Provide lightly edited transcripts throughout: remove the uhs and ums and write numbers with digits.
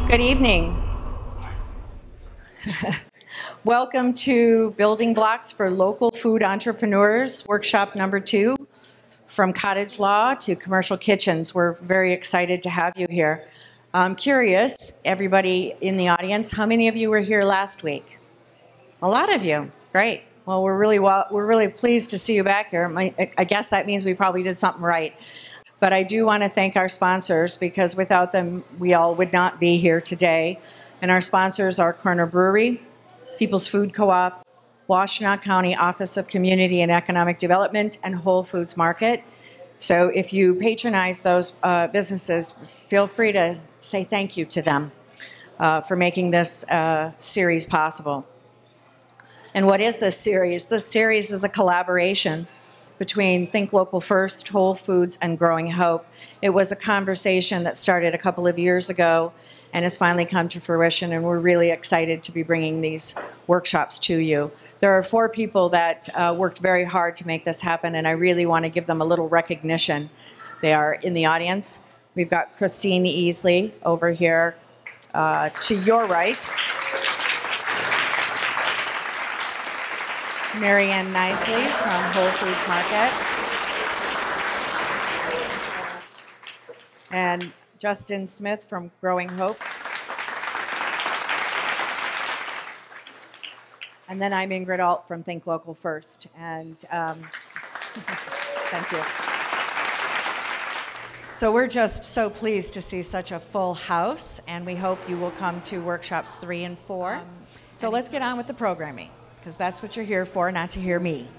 Good evening. Welcome to Building Blocks for Local Food Entrepreneurs, workshop number 2, from cottage law to commercial kitchens. We're very excited to have you here. I'm curious, everybody in the audience, how many of you were here last week? A lot of you. Great. Well, we're really pleased to see you back here. I guess that means we probably did something right. But I do want to thank our sponsors, because without them, we all would not be here today. And our sponsors are Corner Brewery, People's Food Co-op, Washtenaw County Office of Community and Economic Development, and Whole Foods Market. So if you patronize those businesses, feel free to say thank you to them for making this series possible. And what is this series? This series is a collaboration between Think Local First, Whole Foods, and Growing Hope. It was a conversation that started a couple of years ago and has finally come to fruition, and we're really excited to be bringing these workshops to you. There are 4 people that worked very hard to make this happen, and I really want to give them a little recognition. They are in the audience. We've got Christine Easley over here to your right. Marianne Knightley from Whole Foods Market. And Justin Smith from Growing Hope. And then I'm Ingrid Alt from Think Local First. And thank you. So we're just so pleased to see such a full house, and we hope you will come to workshops 3 and 4. So let's get on with the programming, because that's what you're here for, not to hear me.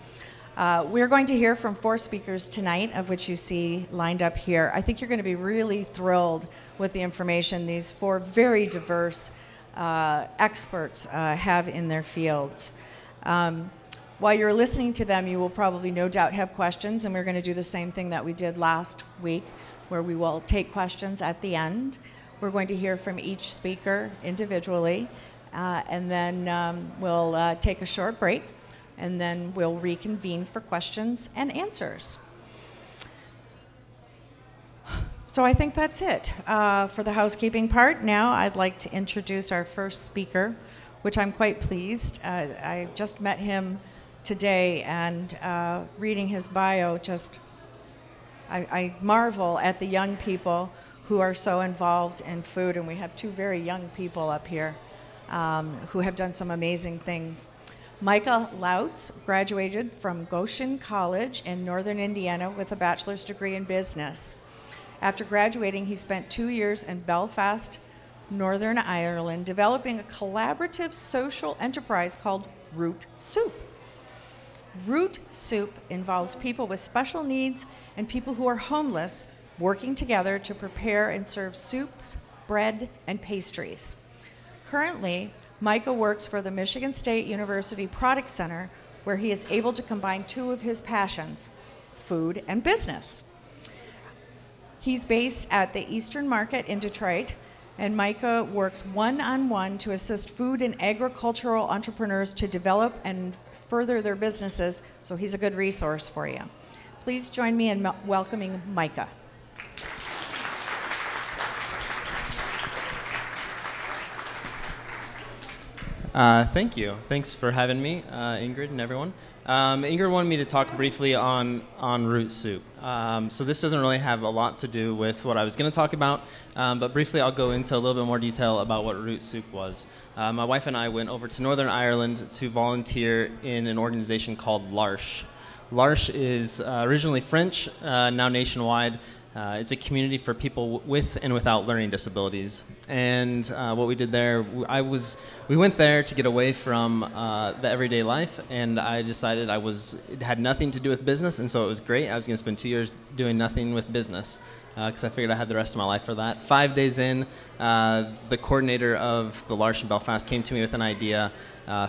We're going to hear from 4 speakers tonight, of which you see lined up here. I think you're going to be really thrilled with the information these 4 very diverse experts have in their fields. While you're listening to them, you will probably no doubt have questions, and we're going to do the same thing that we did last week, where we will take questions at the end. We're going to hear from each speaker individually, and then we'll take a short break, and then we'll reconvene for questions and answers. So I think that's it for the housekeeping part. Now I'd like to introduce our first speaker, which I'm quite pleased. I just met him today, and reading his bio, I marvel at the young people who are so involved in food, and we have 2 very young people up here who have done some amazing things. Micah Loucks graduated from Goshen College in northern Indiana with a bachelor's degree in business. After graduating, he spent 2 years in Belfast, Northern Ireland, developing a collaborative social enterprise called Root Soup. Root Soup involves people with special needs and people who are homeless working together to prepare and serve soups, bread, and pastries. Currently, Micah works for the Michigan State University Product Center, where he is able to combine 2 of his passions, food and business. He's based at the Eastern Market in Detroit, and Micah works one-on-one to assist food and agricultural entrepreneurs to develop and further their businesses, so he's a good resource for you. Please join me in welcoming Micah. Thank you. Thanks for having me, Ingrid and everyone. Ingrid wanted me to talk briefly on Root Soup. So this doesn't really have a lot to do with what I was going to talk about, but briefly I'll go into a little bit more detail about what Root Soup was. My wife and I went over to Northern Ireland to volunteer in an organization called L'Arche. L'Arche is originally French, now nationwide. It's a community for people with and without learning disabilities. And what we did there, we went there to get away from the everyday life, and I decided it had nothing to do with business, and so it was great. I was going to spend 2 years doing nothing with business, because I figured I had the rest of my life for that. 5 days in, the coordinator of the L'Arche in Belfast came to me with an idea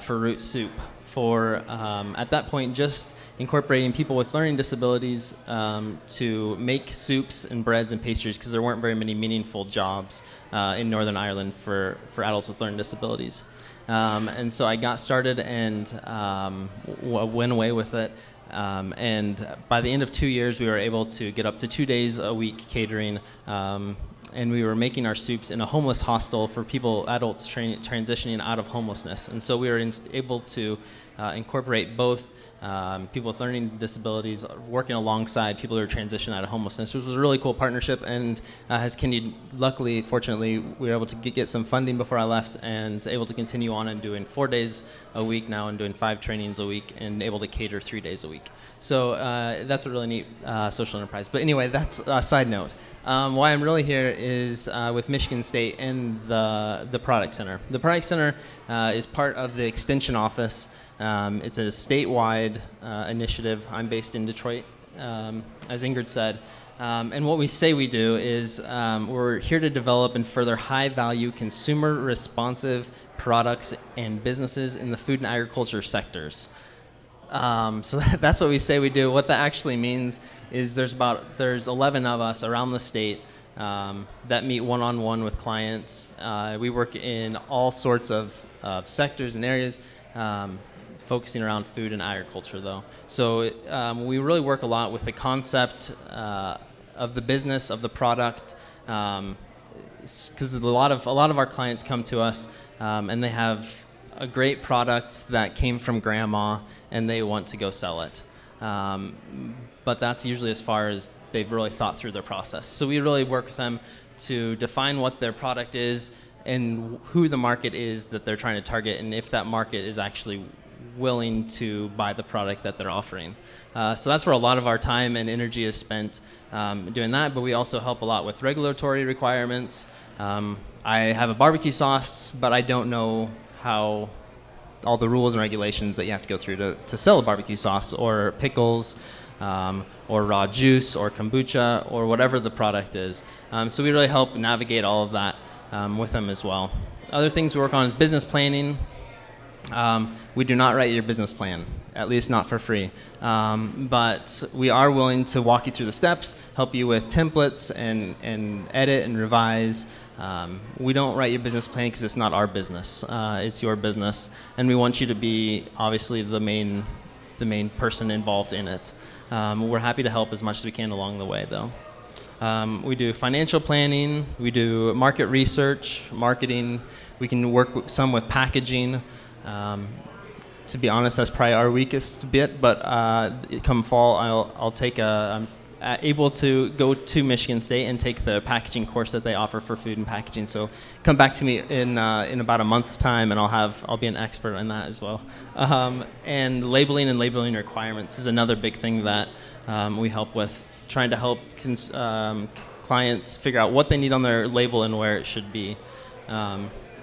for Root Soup, for, at that point, just incorporating people with learning disabilities to make soups and breads and pastries, because there weren't very many meaningful jobs in Northern Ireland for adults with learning disabilities. And so I got started and went away with it. And by the end of 2 years, we were able to get up to 2 days a week catering and we were making our soups in a homeless hostel for people, adults transitioning out of homelessness. And so we were able to incorporate both people with learning disabilities working alongside people who are transitioning out of homelessness, which was a really cool partnership and has continued. Luckily, fortunately, we were able to get some funding before I left and able to continue on and doing 4 days a week now and doing 5 trainings a week and able to cater 3 days a week. So that's a really neat social enterprise. But anyway, that's a side note. Why I'm really here is with Michigan State and the Product Center. The Product Center is part of the Extension Office. It's a statewide initiative. I'm based in Detroit, as Ingrid said. And what we say we do is we're here to develop and further high-value, consumer-responsive products and businesses in the food and agriculture sectors. So that's what we say we do. What that actually means is there's 11 of us around the state that meet one-on-one with clients. We work in all sorts of sectors and areas, focusing around food and agriculture, though. So we really work a lot with the concept of the business, of the product, because a lot of our clients come to us and they have a great product that came from grandma and they want to go sell it. But that's usually as far as they've really thought through their process. So we really work with them to define what their product is and who the market is that they're trying to target, and if that market is actually willing to buy the product that they're offering. So that's where a lot of our time and energy is spent doing that, but we also help a lot with regulatory requirements. I have a barbecue sauce, but I don't know how all the rules and regulations that you have to go through to sell a barbecue sauce, or pickles, or raw juice, or kombucha, or whatever the product is. So we really help navigate all of that with them as well. Other things we work on is business planning. We do not write your business plan, at least not for free. But we are willing to walk you through the steps, help you with templates and edit and revise. We don't write your business plan because it's not our business. It's your business, and we want you to be obviously the main person involved in it. We're happy to help as much as we can along the way, though. We do financial planning. We do market research, marketing. We can work some with packaging. To be honest, that's probably our weakest bit, but come fall, I'm able to go to Michigan State and take the packaging course that they offer for food and packaging. So come back to me in about a month's time, and I'll be an expert in that as well. And labeling requirements is another big thing that we help with, trying to help clients figure out what they need on their label and where it should be.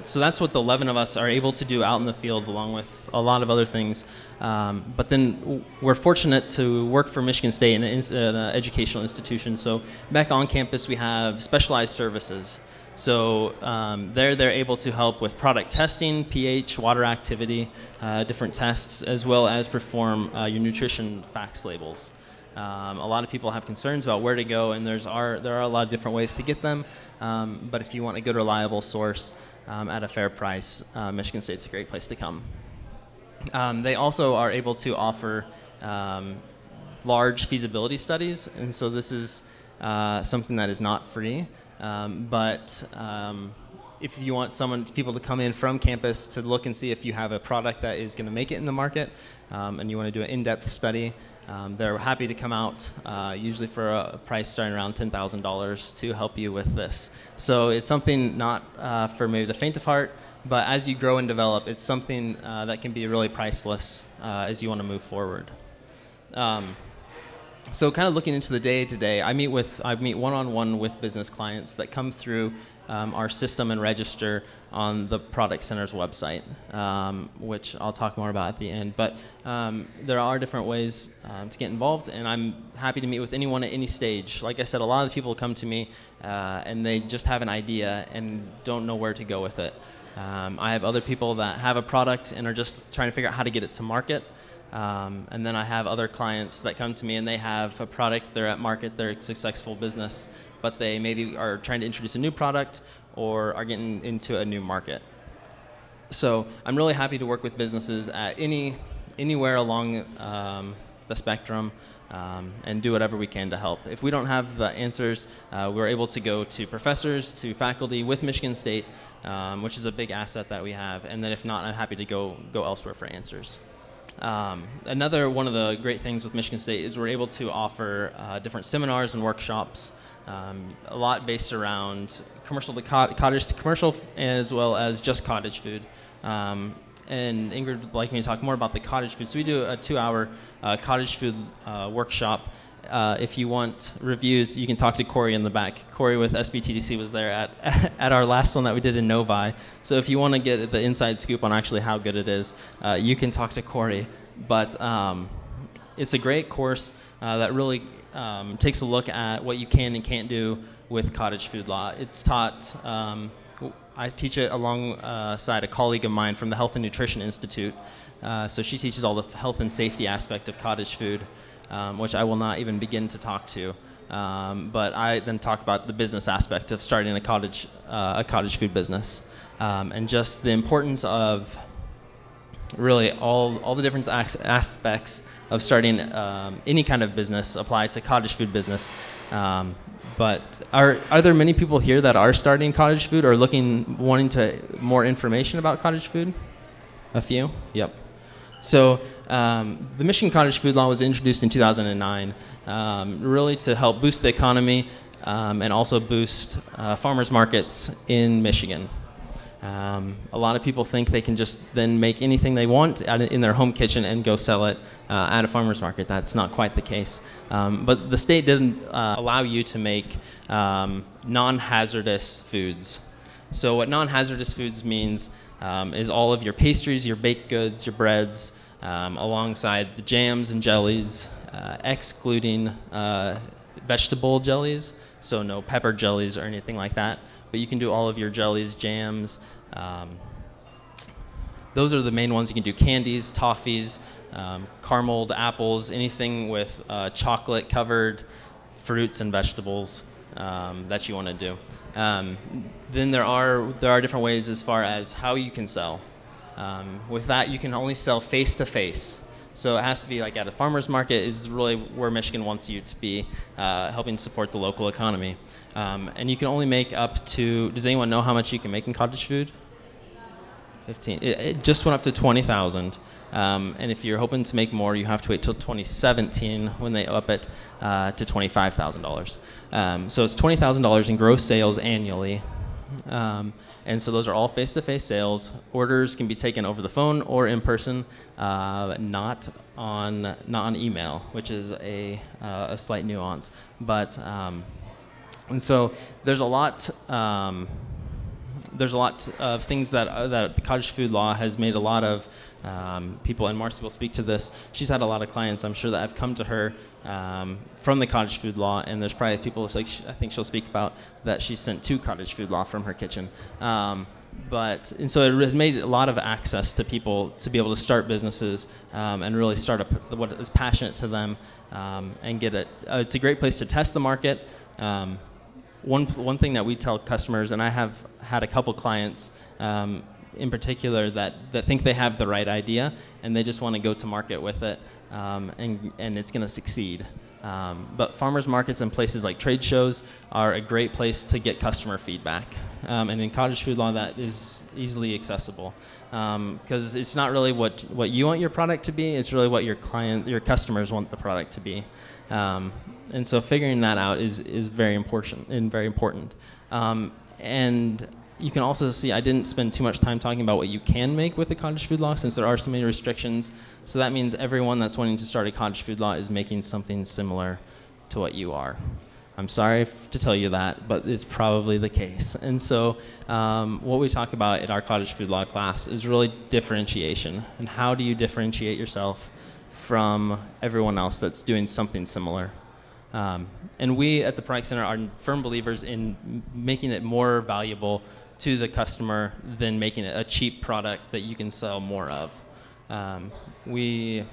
So that's what the 11 of us are able to do out in the field, along with a lot of other things. But then we're fortunate to work for Michigan State in an educational institution. So back on campus, we have specialized services. So they're able to help with product testing, pH, water activity, different tests, as well as perform your nutrition facts labels. A lot of people have concerns about where to go, and there are a lot of different ways to get them. But if you want a good, reliable source at a fair price, Michigan State's a great place to come. They also are able to offer large feasibility studies, and so this is something that is not free. But if you want people to come in from campus to look and see if you have a product that is going to make it in the market, and you want to do an in-depth study, they're happy to come out, usually for a price starting around $10,000 to help you with this. So it's something not for maybe the faint of heart, but as you grow and develop, it's something that can be really priceless as you want to move forward. So kind of looking into the day-to-day, I meet one-on-one with business clients that come through our system and register on the Product Center's website, which I'll talk more about at the end. But there are different ways to get involved, and I'm happy to meet with anyone at any stage. Like I said, a lot of the people come to me and they just have an idea and don't know where to go with it. I have other people that have a product and are just trying to figure out how to get it to market. And then I have other clients that come to me and they have a product, they're at market, they're a successful business, but they maybe are trying to introduce a new product or are getting into a new market. So I'm really happy to work with businesses at anywhere along the spectrum, and do whatever we can to help. If we don't have the answers, we're able to go to professors, to faculty with Michigan State, which is a big asset that we have. And then if not, I'm happy to go elsewhere for answers. Another one of the great things with Michigan State is we're able to offer different seminars and workshops, a lot based around commercial to cottage to commercial, as well as just cottage food. And Ingrid would like me to talk more about the cottage food. So we do a 2-hour cottage food workshop. If you want reviews, you can talk to Corey in the back. Corey with SBTDC was there at our last one that we did in Novi. So if you want to get the inside scoop on actually how good it is, you can talk to Corey. But it's a great course that really takes a look at what you can and can't do with cottage food law. It's taught, I teach it alongside a colleague of mine from the Health and Nutrition Institute. So she teaches all the health and safety aspect of cottage food, which I will not even begin to talk to. But I then talk about the business aspect of starting a cottage food business, and just the importance of really all the different aspects of starting any kind of business apply to cottage food business. But are there many people here that are starting cottage food or wanting more information about cottage food? A few? Yep. So the Michigan Cottage Food Law was introduced in 2009, really to help boost the economy and also boost farmers markets in Michigan. A lot of people think they can just then make anything they want in their home kitchen and go sell it at a farmer's market. That's not quite the case. But the state didn't allow you to make non-hazardous foods. So what non-hazardous foods means is all of your pastries, your baked goods, your breads, alongside the jams and jellies, excluding vegetable jellies, so no pepper jellies or anything like that. But you can do all of your jellies, jams. Those are the main ones. You can do candies, toffees, carameled apples, anything with chocolate-covered fruits and vegetables that you want to do. Then there are different ways as far as how you can sell. With that, you can only sell face-to-face. So it has to be like at a farmer's market is really where Michigan wants you to be, helping support the local economy. And you can only make up to, does anyone know how much you can make in cottage food? 15. It just went up to 20,000. And if you're hoping to make more, you have to wait till 2017 when they up it to $25,000. So it's $20,000 in gross sales annually. And so those are all face-to-face sales. Orders can be taken over the phone or in person, not on email, which is a slight nuance. But and so there's a lot of things that the cottage food law has made a lot of people, and Marcy will speak to this. She's had a lot of clients, I'm sure, that have come to her from the cottage food law, and there's probably people, like I think she'll speak about, that she sent to cottage food law from her kitchen. And so it has made a lot of access to people to be able to start businesses and really start what is passionate to them and get it. It's a great place to test the market. One thing that we tell customers, and I have had a couple clients in particular that think they have the right idea and they just want to go to market with it, and it's going to succeed. But farmers markets and places like trade shows are a great place to get customer feedback. And in cottage food law, that is easily accessible, because it's not really what you want your product to be, it's really what your customers want the product to be. And so figuring that out is very important and very important. And you can also see I didn't spend too much time talking about what you can make with the cottage food law, since there are so many restrictions. So that means everyone that's wanting to start a cottage food law is making something similar to what you are. I'm sorry to tell you that, but it's probably the case. And so what we talk about in our cottage food law class is really differentiation. And how do you differentiate yourself from everyone else that's doing something similar? And we at the Product Center are firm believers in making it more valuable to the customer than making it a cheap product that you can sell more of. We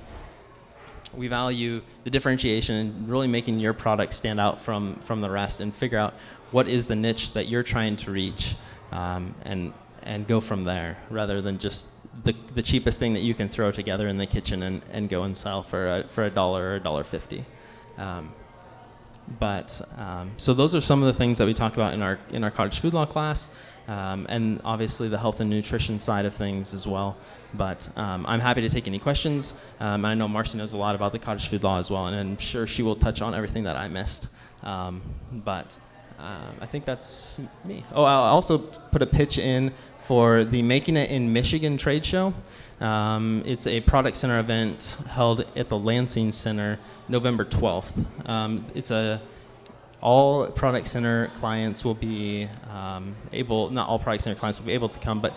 value the differentiation and really making your product stand out from the rest, and figure out what is the niche that you're trying to reach, and go from there, rather than just the cheapest thing that you can throw together in the kitchen and go and sell for $1 or $1.50. So those are some of the things that we talk about in our cottage food law class, and obviously the health and nutrition side of things as well. But I'm happy to take any questions. I know Marcy knows a lot about the cottage food law as well, and I'm sure she will touch on everything that I missed. I think that's me. Oh, I'll also put a pitch in for the Making It in Michigan trade show. It's a product center event held at the Lansing Center November 12th. All product center clients will be not all product center clients will be able to come, but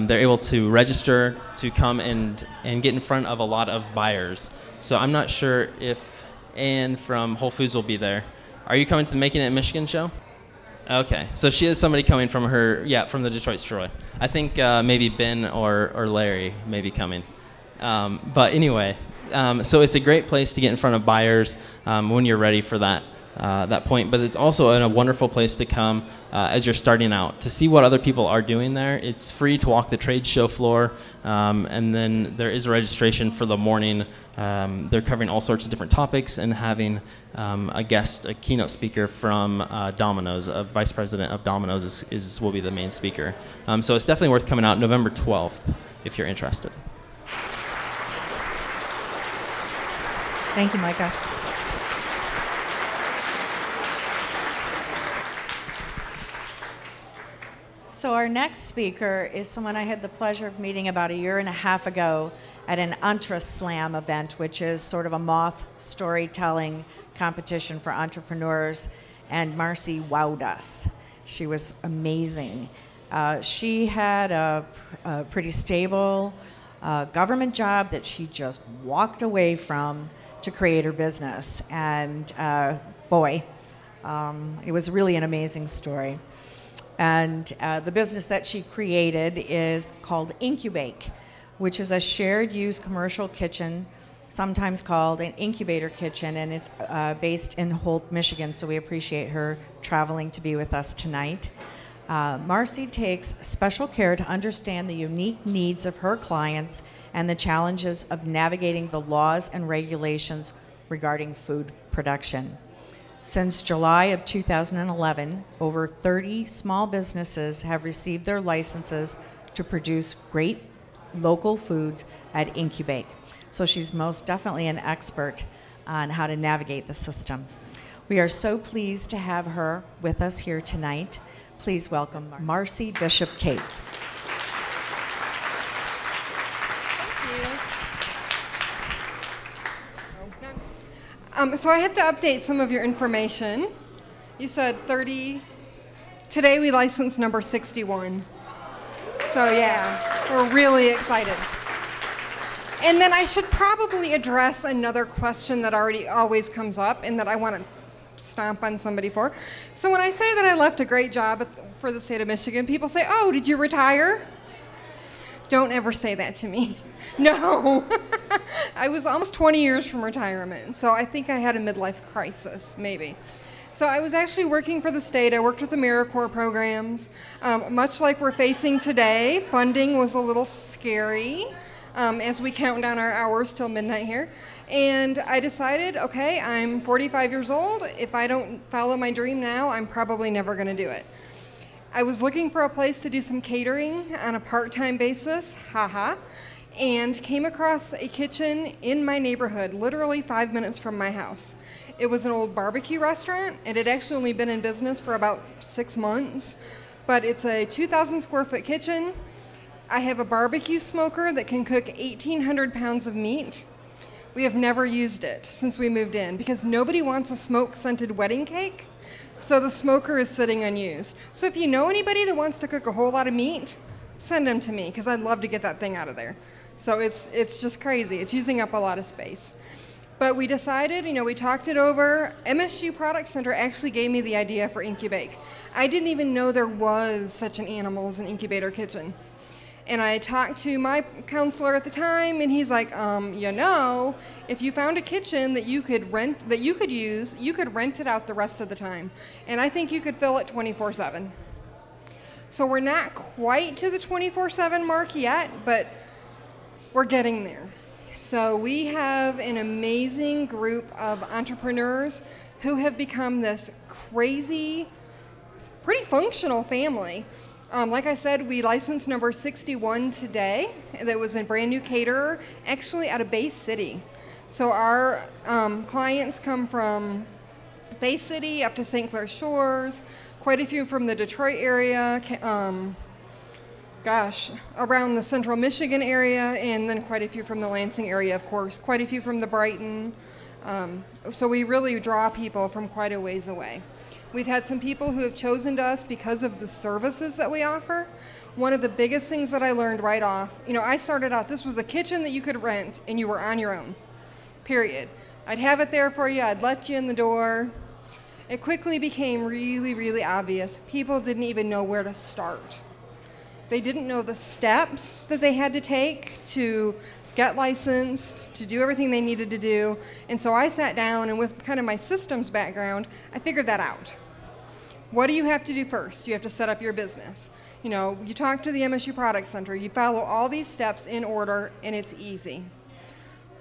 they're able to register to come and get in front of a lot of buyers. So I'm not sure if Ann from Whole Foods will be there. Are you coming to the Making It in Michigan show? Okay, so she is somebody coming from from the Detroit Stroy. I think maybe Ben or Larry may be coming. But anyway, so it's a great place to get in front of buyers when you're ready for that point. But it's also a wonderful place to come as you're starting out to see what other people are doing there. It's free to walk the trade show floor, and then there is a registration for the morning. They're covering all sorts of different topics and having a keynote speaker from Domino's, a vice president of Domino's will be the main speaker. So it's definitely worth coming out November 12th if you're interested. Thank you, Micah. So our next speaker is someone I had the pleasure of meeting about 1.5 years ago at an Entre Slam event, which is sort of a moth storytelling competition for entrepreneurs, and Marcy wowed us. She was amazing. She had a pretty stable government job that she just walked away from to create her business, and it was really an amazing story. And the business that she created is called Incu-BaKe, which is a shared use commercial kitchen, sometimes called an incubator kitchen, and it's based in Holt, Michigan, so we appreciate her traveling to be with us tonight. Marcy takes special care to understand the unique needs of her clients and the challenges of navigating the laws and regulations regarding food production. Since July of 2011, over 30 small businesses have received their licenses to produce great local foods at Incu-BaKe. So she's most definitely an expert on how to navigate the system. We are so pleased to have her with us here tonight. Please welcome Marcy Bishop-Cates. So I have to update some of your information. You said 30. Today we licensed number 61. So yeah, we're really excited. And then I should probably address another question that always comes up and that I want to stomp on somebody for. So when I say that I left a great job for the state of Michigan, people say, "Oh, did you retire?" Don't ever say that to me. No. I was almost 20 years from retirement, so I think I had a midlife crisis, maybe. So I was actually working for the state. I worked with the AmeriCorps programs. Much like we're facing today, funding was a little scary as we count down our hours till midnight here. And I decided, okay, I'm 45 years old. If I don't follow my dream now, I'm probably never going to do it. I was looking for a place to do some catering on a part-time basis, and came across a kitchen in my neighborhood, literally 5 minutes from my house. It was an old barbecue restaurant, and it had actually only been in business for about 6 months, but it's a 2,000 square foot kitchen. I have a barbecue smoker that can cook 1,800 pounds of meat. We have never used it since we moved in because nobody wants a smoke-scented wedding cake. So the smoker is sitting unused. So if you know anybody that wants to cook a whole lot of meat, send them to me because I'd love to get that thing out of there. So it's just crazy. It's using up a lot of space. But we decided, we talked it over. MSU Product Center actually gave me the idea for Incu-BaKe. I didn't even know there was such an animal as an incubator kitchen. And I talked to my counselor at the time, and he's like, if you found a kitchen that you could rent, that you could use, you could rent it out the rest of the time. And I think you could fill it 24/7. So we're not quite to the 24/7 mark yet, but we're getting there. So we have an amazing group of entrepreneurs who have become this crazy, pretty functional family. Like I said, we licensed number 61 today. That was a brand new caterer, actually out of Bay City. So our clients come from Bay City up to St. Clair Shores, quite a few from the Detroit area, around the central Michigan area, and then quite a few from the Lansing area, of course, quite a few from the Brighton. So we really draw people from quite a ways away. We've had some people who have chosen us because of the services that we offer. One of the biggest things that I learned right off, I started out, this was a kitchen that you could rent and you were on your own, period. I'd have it there for you, I'd let you in the door. It quickly became really, really obvious. People didn't even know where to start. They didn't know the steps that they had to take to get licensed, to do everything they needed to do. And so I sat down, and with kind of my systems background, I figured that out. What do you have to do first? You have to set up your business. You talk to the MSU Product Center, you follow all these steps in order, and it's easy.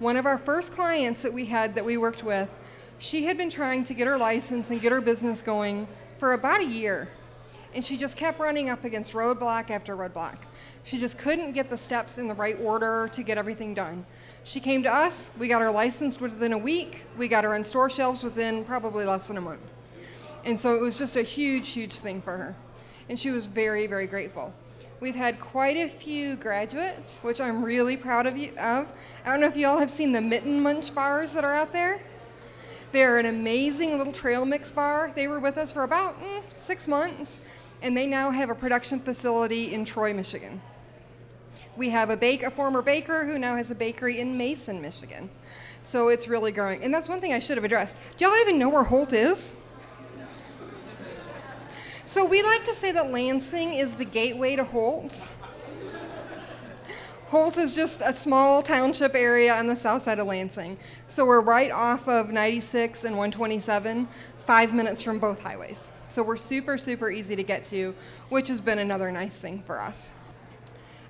One of our first clients that we worked with, she had been trying to get her license and get her business going for about a year. And she just kept running up against roadblock after roadblock. She just couldn't get the steps in the right order to get everything done. She came to us, we got her licensed within a week, we got her on store shelves within probably less than a month. And so it was just a huge, huge thing for her. And she was very, very grateful. We've had quite a few graduates, which I'm really proud of. I don't know if you all have seen the Mitten Munch bars that are out there. They're an amazing little trail mix bar. They were with us for about 6 months. And they now have a production facility in Troy, Michigan. We have a former baker who now has a bakery in Mason, Michigan. So it's really growing. And that's one thing I should have addressed. Do y'all even know where Holt is? So we like to say that Lansing is the gateway to Holt. Holt is just a small township area on the south side of Lansing. So we're right off of 96 and 127, 5 minutes from both highways. So we're super, super easy to get to, which has been another nice thing for us.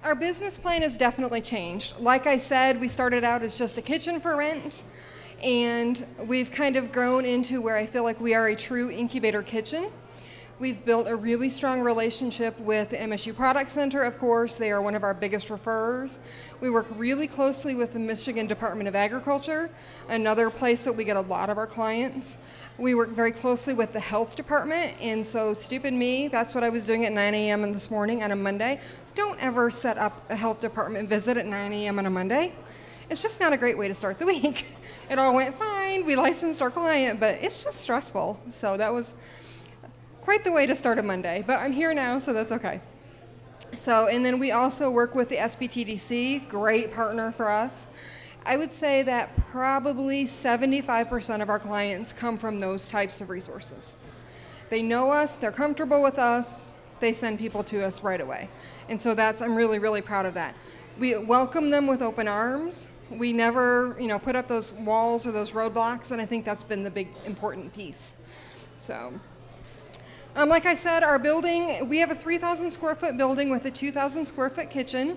Our business plan has definitely changed. Like I said, we started out as just a kitchen for rent, and we've kind of grown into where I feel like we are a true incubator kitchen. We've built a really strong relationship with the MSU Product Center, of course. They are one of our biggest referrers. We work really closely with the Michigan Department of Agriculture, another place that we get a lot of our clients. We work very closely with the health department, and so stupid me, that's what I was doing at 9 a.m. this morning on a Monday. Don't ever set up a health department visit at 9 a.m. on a Monday. It's just not a great way to start the week. It all went fine, we licensed our client, but it's just stressful. So that was quite the way to start a Monday, but I'm here now, so that's okay. So, and then we also work with the SBTDC, great partner for us. I would say that probably 75% of our clients come from those types of resources. They know us, they're comfortable with us, they send people to us right away. And so I'm really, really proud of that. We welcome them with open arms. We never, put up those walls or those roadblocks, and I think that's been the big important piece. So. Like I said, our building, we have a 3,000 square foot building with a 2,000 square foot kitchen.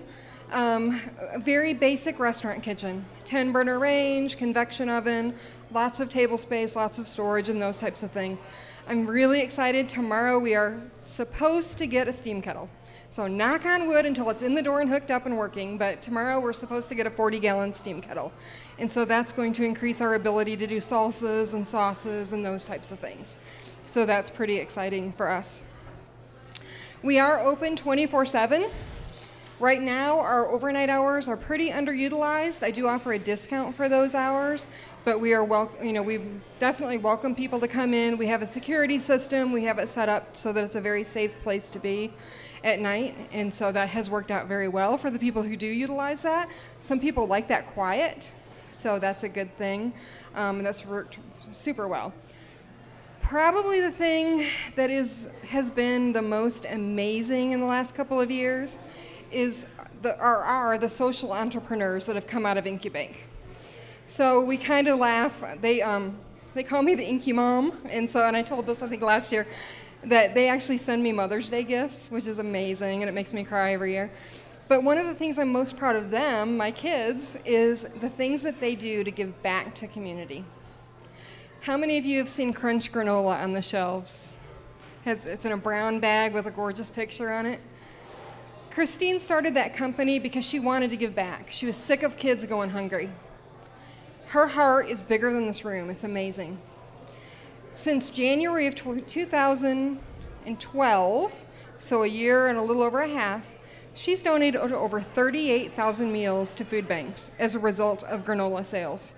A very basic restaurant kitchen. 10 burner range, convection oven, lots of table space, lots of storage, and those types of things. I'm really excited. Tomorrow we are supposed to get a steam kettle. So knock on wood until it's in the door and hooked up and working, but tomorrow we're supposed to get a 40-gallon steam kettle. And so that's going to increase our ability to do salsas and sauces and those types of things. So that's pretty exciting for us. We are open 24/7. Right now, our overnight hours are pretty underutilized. I do offer a discount for those hours, but we definitely welcome people to come in. We have a security system. We have it set up so that it's a very safe place to be at night, and so that has worked out very well for the people who do utilize that. Some people like that quiet, so that's a good thing. That's worked super well. Probably the thing that has been the most amazing in the last couple of years is the social entrepreneurs that have come out of Incu-BaKe. So we kind of laugh. They call me the Incu Mom, and I told this I think last year that they actually send me Mother's Day gifts, which is amazing, and it makes me cry every year. But one of the things I'm most proud of them, my kids, is the things that they do to give back to community. How many of you have seen Crunch granola on the shelves? It's in a brown bag with a gorgeous picture on it. Christine started that company because she wanted to give back. She was sick of kids going hungry. Her heart is bigger than this room. It's amazing. Since January of 2012, so a year and a little over a half, she's donated over 38,000 meals to food banks as a result of granola sales.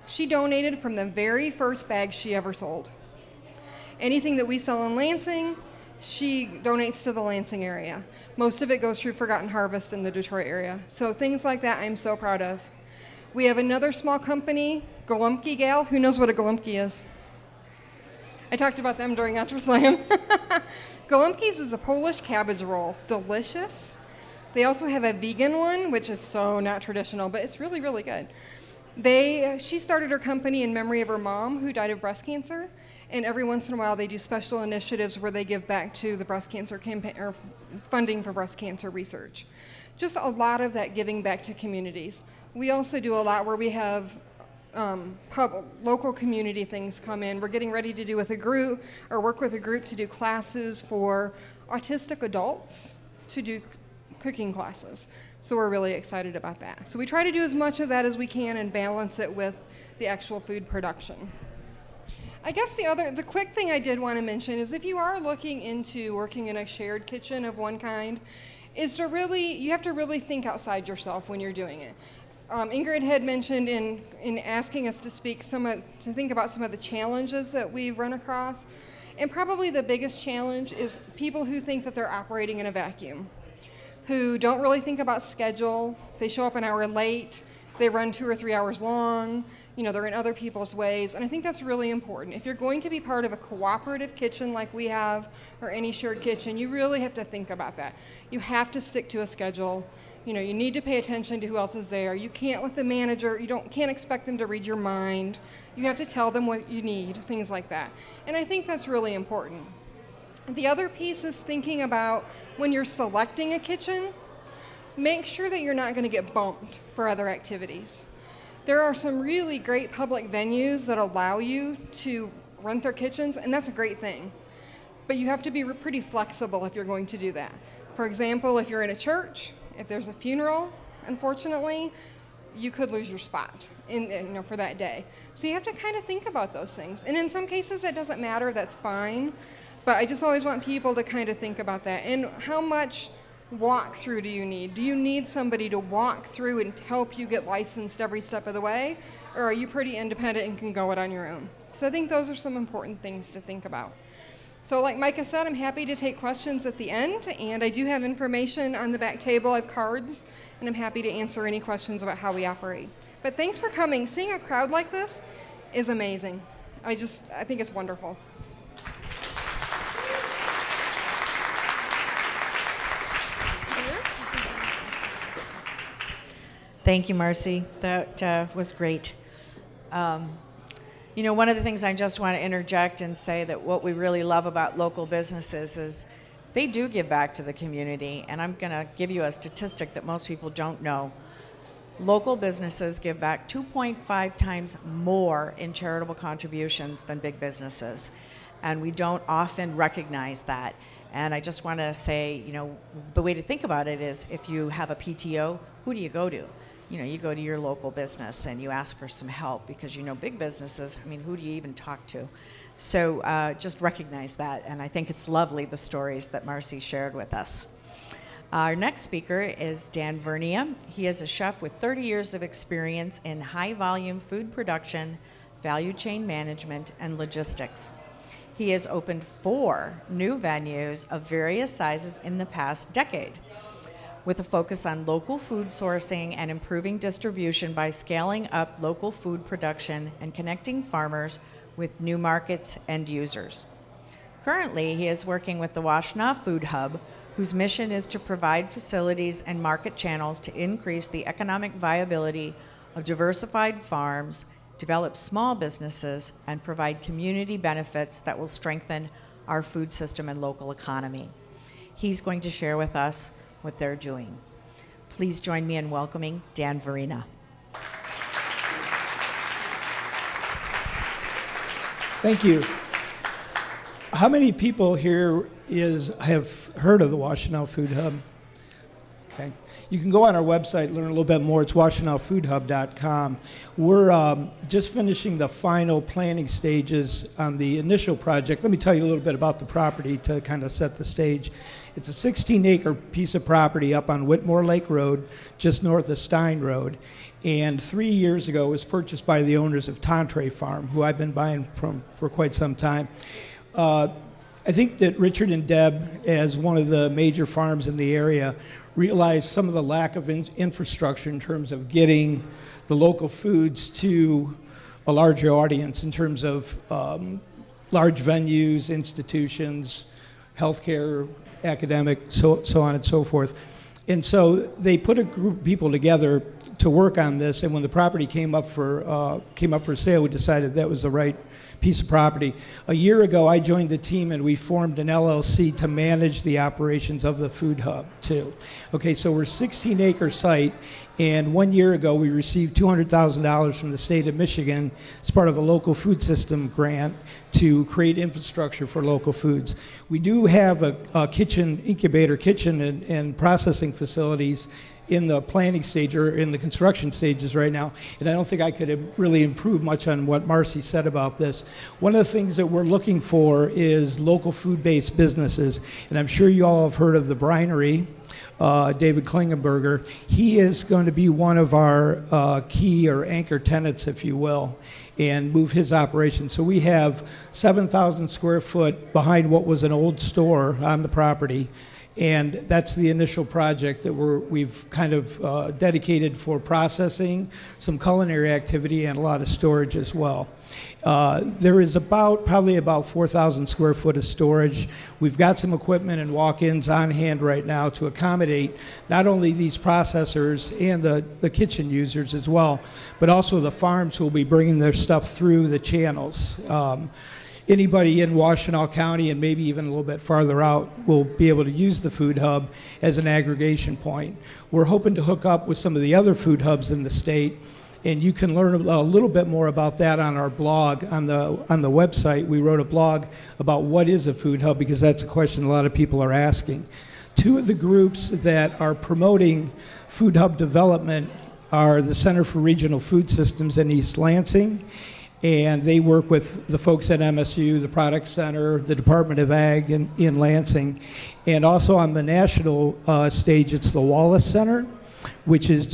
She donated from the very first bag she ever sold. Anything that we sell in Lansing, she donates to the Lansing area. Most of it goes through Forgotten Harvest in the Detroit area. So things like that I'm so proud of. We have another small company, Gołąbki Gal. Who knows what a gołąbki is? I talked about them during Slam. Gołąbkis is a Polish cabbage roll. Delicious. They also have a vegan one, which is so not traditional, but it's really, really good. She started her company in memory of her mom, who died of breast cancer, and every once in a while they do special initiatives where they give back to the breast cancer campaign, or funding for breast cancer research. Just a lot of that giving back to communities. We also do a lot where we have local community things come in. We're getting ready to do with a group, or work with a group to do classes for autistic adults to do cooking classes. So we're really excited about that. So we try to do as much of that as we can and balance it with the actual food production. I guess the quick thing I did want to mention is if you are looking into working in a shared kitchen of one kind, is you have to really think outside yourself when you're doing it. Ingrid had mentioned in asking us to to think about some of the challenges that we've run across. And probably the biggest challenge is people who think that they're operating in a vacuum, who don't really think about schedule. They show up an hour late, they run 2 or 3 hours long, they're in other people's ways, and I think that's really important. If you're going to be part of a cooperative kitchen like we have, or any shared kitchen, you really have to think about that. You have to stick to a schedule. You need to pay attention to who else is there. You can't let the manager, can't expect them to read your mind. You have to tell them what you need, things like that. And I think that's really important. The other piece is thinking about when you're selecting a kitchen, make sure that you're not going to get bumped for other activities. There are some really great public venues that allow you to rent their kitchens, and that's a great thing. But you have to be pretty flexible if you're going to do that. For example, if you're in a church, if there's a funeral, unfortunately, you could lose your spot for that day. So you have to kind of think about those things. And in some cases, it doesn't matter, that's fine. But I just always want people to kind of think about that. And how much walkthrough do you need? Do you need somebody to walk through and help you get licensed every step of the way? Or are you pretty independent and can go it on your own? So I think those are some important things to think about. So like Micah said, I'm happy to take questions at the end, and I do have information on the back table. I have cards, and I'm happy to answer any questions about how we operate. But thanks for coming. Seeing a crowd like this is amazing. I think it's wonderful. Thank you, Marcy. That was great. One of the things I just want to interject and say that what we really love about local businesses is they do give back to the community. And I'm going to give you a statistic that most people don't know. Local businesses give back 2.5 times more in charitable contributions than big businesses. And we don't often recognize that. And I just want to say, the way to think about it is if you have a PTO, who do you go to? You go to your local business and you ask for some help because big businesses, who do you even talk to? So just recognize that, and I think it's lovely, the stories that Marcy shared with us. Our next speaker is Dan Vernia. He is a chef with 30 years of experience in high-volume food production, value chain management, and logistics. He has opened 4 new venues of various sizes in the past decade, with a focus on local food sourcing and improving distribution by scaling up local food production and connecting farmers with new markets and users. Currently, he is working with the Washtenaw Food Hub, whose mission is to provide facilities and market channels to increase the economic viability of diversified farms, develop small businesses, and provide community benefits that will strengthen our food system and local economy. He's going to share with us what they're doing. Please join me in welcoming Dan Verena. Thank you. How many people here have heard of the Washtenaw Food Hub? Okay. You can go on our website, learn a little bit more. It's washtenaw.foodhub.com. We're just finishing the final planning stages on the initial project. Let me tell you a little bit about the property to kind of set the stage. It's a 16-acre piece of property up on Whitmore Lake Road, just north of Stein Road. And 3 years ago, it was purchased by the owners of Tantre Farm, who I've been buying from for quite some time. I think that Richard and Deb, as one of the major farms in the area, realized some of the lack of infrastructure in terms of getting the local foods to a larger audience in terms of large venues, institutions, healthcare, academic, so on and so forth. And so they put a group of people together to work on this, and when the property came up for sale, we decided that was the right piece of property. A year ago, I joined the team and we formed an LLC to manage the operations of the food hub too. Okay, so we're a 16-acre site, and 1 year ago we received $200,000 from the state of Michigan as part of a local food system grant to create infrastructure for local foods. We do have a kitchen, incubator kitchen and processing facilities in the planning stage or in the construction stages right now, and I don't think I could really improve much on what Marcy said about this. One of the things that we're looking for is local food-based businesses, and I'm sure you all have heard of the Brinery, David Klingenberger. He is going to be one of our key or anchor tenants, if you will, and move his operation. So we have 7,000 square foot behind what was an old store on the property. And that's the initial project that we've kind of dedicated for processing, some culinary activity, and a lot of storage as well. There is probably about 4,000 square foot of storage. We've got some equipment and walk-ins on hand right now to accommodate not only these processors and the kitchen users as well, but also the farms who will be bringing their stuff through the channels. Anybody in Washtenaw County and maybe even a little bit farther out will be able to use the food hub as an aggregation point. We're hoping to hook up with some of the other food hubs in the state, and you can learn a little bit more about that on our blog on the website. We wrote a blog about what is a food hub, because that's a question a lot of people are asking. Two of the groups that are promoting food hub development are the Center for Regional Food Systems in East Lansing, and they work with the folks at MSU, the Product Center, the Department of Ag in Lansing. And also on the national stage, it's the Wallace Center, which has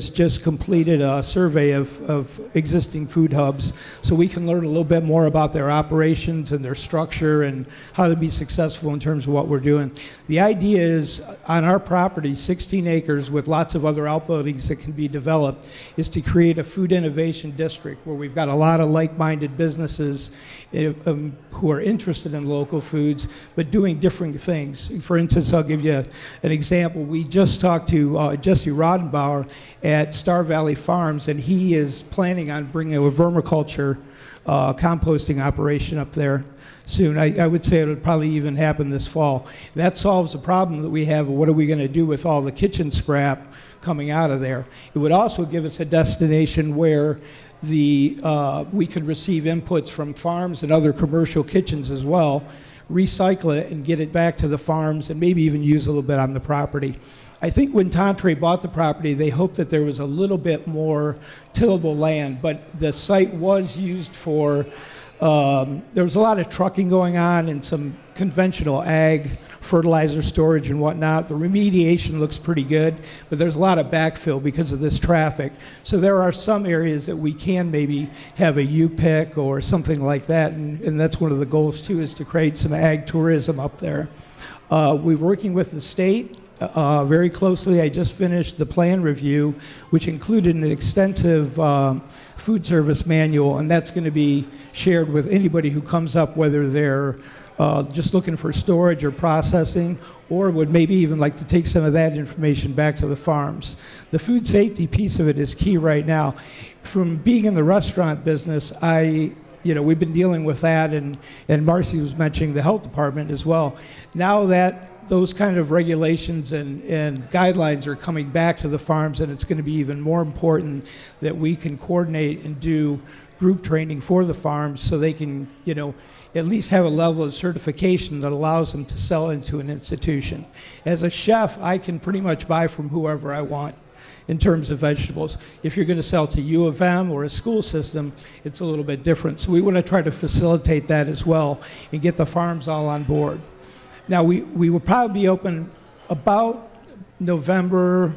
just completed a survey of existing food hubs, so we can learn a little bit more about their operations and their structure and how to be successful in terms of what we're doing. The idea is, on our property, 16 acres with lots of other outbuildings that can be developed, is to create a food innovation district where we've got a lot of like-minded businesses who are interested in local foods, but doing different things. For instance, I'll give you an example. We just talked to Jesse Rodenbauer at Star Valley Farms, and he is planning on bringing a vermiculture composting operation up there soon. I would say it would probably even happen this fall. That solves a problem that we have of what are we going to do with all the kitchen scrap coming out of there. It would also give us a destination where we could receive inputs from farms and other commercial kitchens as well, recycle it and get it back to the farms, and maybe even use a little bit on the property. I think when Tantre bought the property, they hoped that there was a little bit more tillable land, but the site was used for, there was a lot of trucking going on and some conventional ag, fertilizer storage and whatnot. The remediation looks pretty good, but there's a lot of backfill because of this traffic. So there are some areas that we can maybe have a U-pick or something like that, and that's one of the goals too, is to create some ag tourism up there. We're working with the state very closely. I just finished the plan review, which included an extensive food service manual, and that's going to be shared with anybody who comes up, whether they're just looking for storage or processing, or would maybe even like to take some of that information back to the farms. The food safety piece of it is key right now. From being in the restaurant business, we've been dealing with that, and Marcy was mentioning the health department as well. Now that those kind of regulations and guidelines are coming back to the farms, and it's going to be even more important that we can coordinate and do group training for the farms so they can, you know, at least have a level of certification that allows them to sell into an institution. As a chef, I can pretty much buy from whoever I want in terms of vegetables. If you're going to sell to U of M or a school system, it's a little bit different. So we want to try to facilitate that as well and get the farms all on board. Now, we will probably be open about November,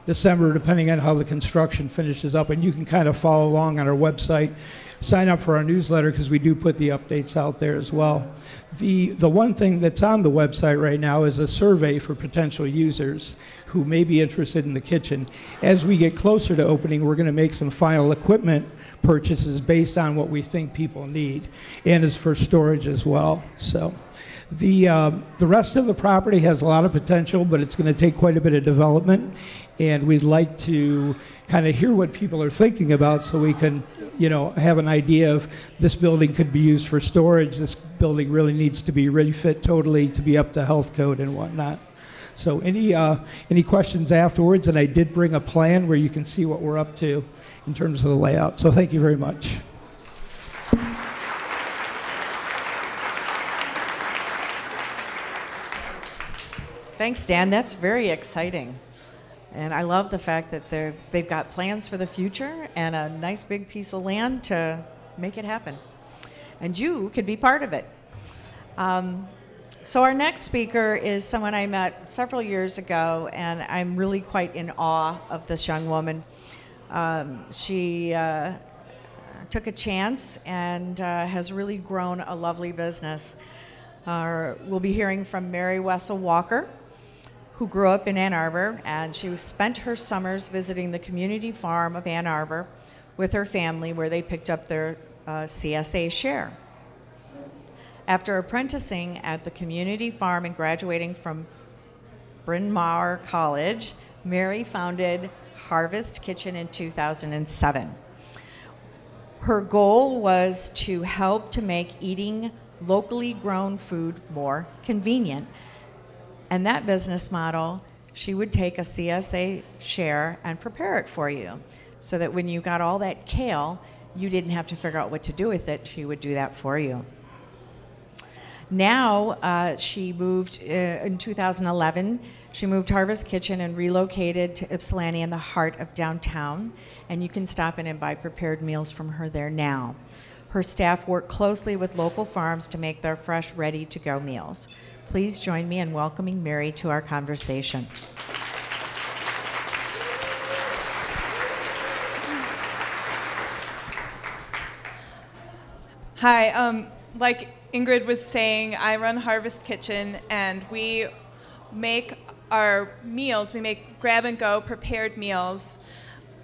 December, depending on how the construction finishes up, and you can kind of follow along on our website. Sign up for our newsletter because we do put the updates out there as well. The one thing that's on the website right now is a survey for potential users who may be interested in the kitchen. As we get closer to opening, we're going to make some final equipment purchases based on what we think people need, and is for storage as well. So the rest of the property has a lot of potential, but it's going to take quite a bit of development, and we'd like to kind of hear what people are thinking about so we can, you know, have an idea of this building could be used for storage, this building really needs to be refit totally to be up to health code and whatnot. So any questions afterwards? And I did bring a plan where you can see what we're up to in terms of the layout. So thank you very much. Thanks, Dan. That's very exciting. And I love the fact that they've got plans for the future and a nice big piece of land to make it happen. And you could be part of it. So our next speaker is someone I met several years ago, and I'm really quite in awe of this young woman. She took a chance and has really grown a lovely business. We'll be hearing from Mary Wessel Walker, who grew up in Ann Arbor, and she spent her summers visiting the community farm of Ann Arbor with her family, where they picked up their CSA share. After apprenticing at the community farm and graduating from Bryn Mawr College, Mary founded Harvest Kitchen in 2007. Her goal was to help to make eating locally grown food more convenient. And that business model, she would take a CSA share and prepare it for you, so that when you got all that kale, you didn't have to figure out what to do with it. She would do that for you. Now, she moved in 2011. She moved Harvest Kitchen and relocated to Ypsilanti in the heart of downtown. And you can stop in and buy prepared meals from her there now. Her staff work closely with local farms to make their fresh, ready-to-go meals. Please join me in welcoming Mary to our conversation. Hi, like Ingrid was saying, I run Harvest Kitchen, and we make our meals, we make grab-and-go prepared meals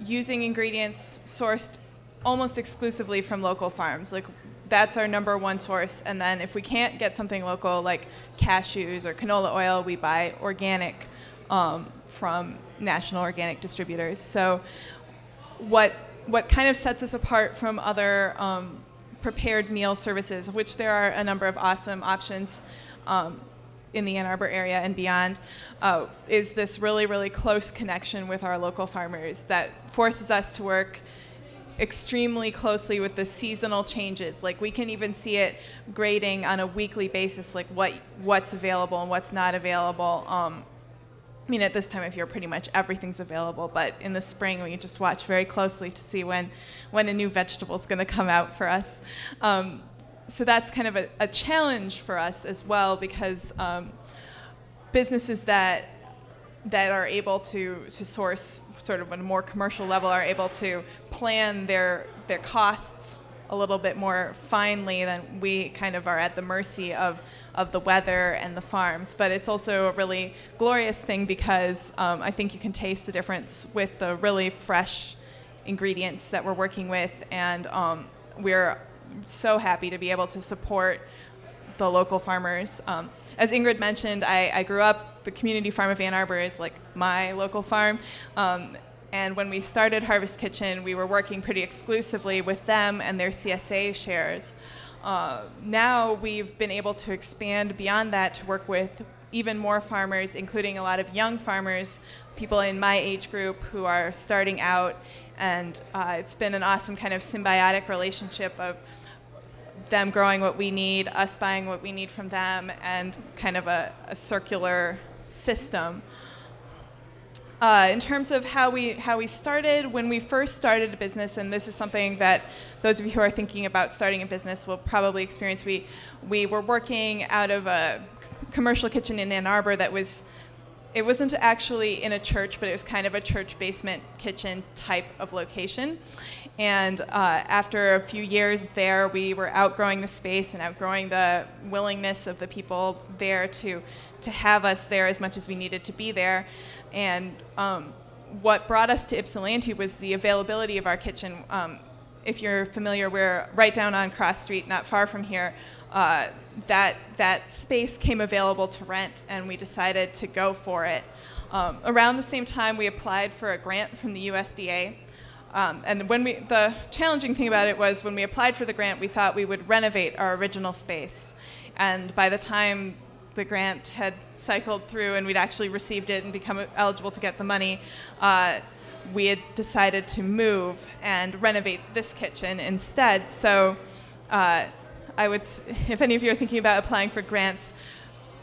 using ingredients sourced almost exclusively from local farms. Like, that's our number one source. And then if we can't get something local, like cashews or canola oil, we buy organic from national organic distributors. So what kind of sets us apart from other prepared meal services, of which there are a number of awesome options in the Ann Arbor area and beyond, is this really, really close connection with our local farmers that forces us to work extremely closely with the seasonal changes. Like, we can even see it grading on a weekly basis, like what's available and what's not available. I mean, at this time of year, pretty much everything's available, but in the spring, we can just watch very closely to see when a new vegetable is going to come out for us. So that's kind of a challenge for us as well, because businesses that are able to source sort of on a more commercial level are able to plan their costs a little bit more finely than we kind of are at the mercy of the weather and the farms. But it's also a really glorious thing because I think you can taste the difference with the really fresh ingredients that we're working with, and we're so happy to be able to support the local farmers. As Ingrid mentioned, I grew up, the community farm of Ann Arbor is like my local farm. And when we started Harvest Kitchen, we were working pretty exclusively with them and their CSA shares. Now we've been able to expand beyond that to work with even more farmers, including a lot of young farmers, people in my age group who are starting out. And it's been an awesome kind of symbiotic relationship of them growing what we need, us buying what we need from them, and kind of a circular system. In terms of how we started, when we first started a business, and this is something that those of you who are thinking about starting a business will probably experience, we were working out of a commercial kitchen in Ann Arbor that it wasn't actually in a church, but it was kind of a church basement kitchen type of location. And after a few years there, we were outgrowing the space and outgrowing the willingness of the people there to have us there as much as we needed to be there. And what brought us to Ypsilanti was the availability of our kitchen. If you're familiar, we're right down on Cross Street, not far from here. That space came available to rent, and we decided to go for it. Around the same time, we applied for a grant from the USDA. And the challenging thing about it was when we applied for the grant, we thought we would renovate our original space. And by the time the grant had cycled through and we'd actually received it and become eligible to get the money, we had decided to move and renovate this kitchen instead. So if any of you are thinking about applying for grants,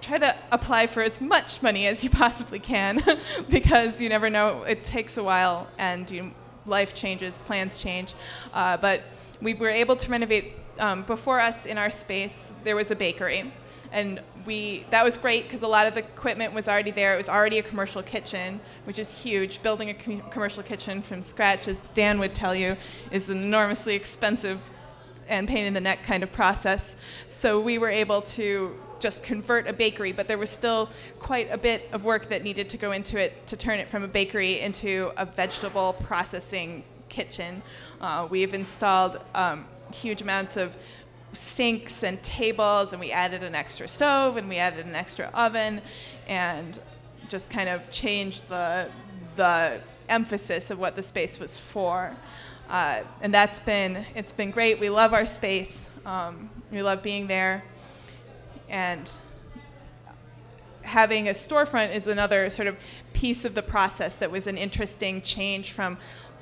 try to apply for as much money as you possibly can because you never know, it takes a while and life changes, plans change. But we were able to renovate. Before us in our space, there was a bakery. And that was great because a lot of the equipment was already there. It was already a commercial kitchen, which is huge. Building a commercial kitchen from scratch, as Dan would tell you, is an enormously expensive and pain in the neck kind of process. So we were able to just convert a bakery, but there was still quite a bit of work that needed to go into it to turn it from a bakery into a vegetable processing kitchen. We've installed huge amounts of sinks and tables, and we added an extra stove and we added an extra oven and just kind of changed the emphasis of what the space was for. And it's been great. We love our space. We love being there. And having a storefront is another sort of piece of the process that was an interesting change from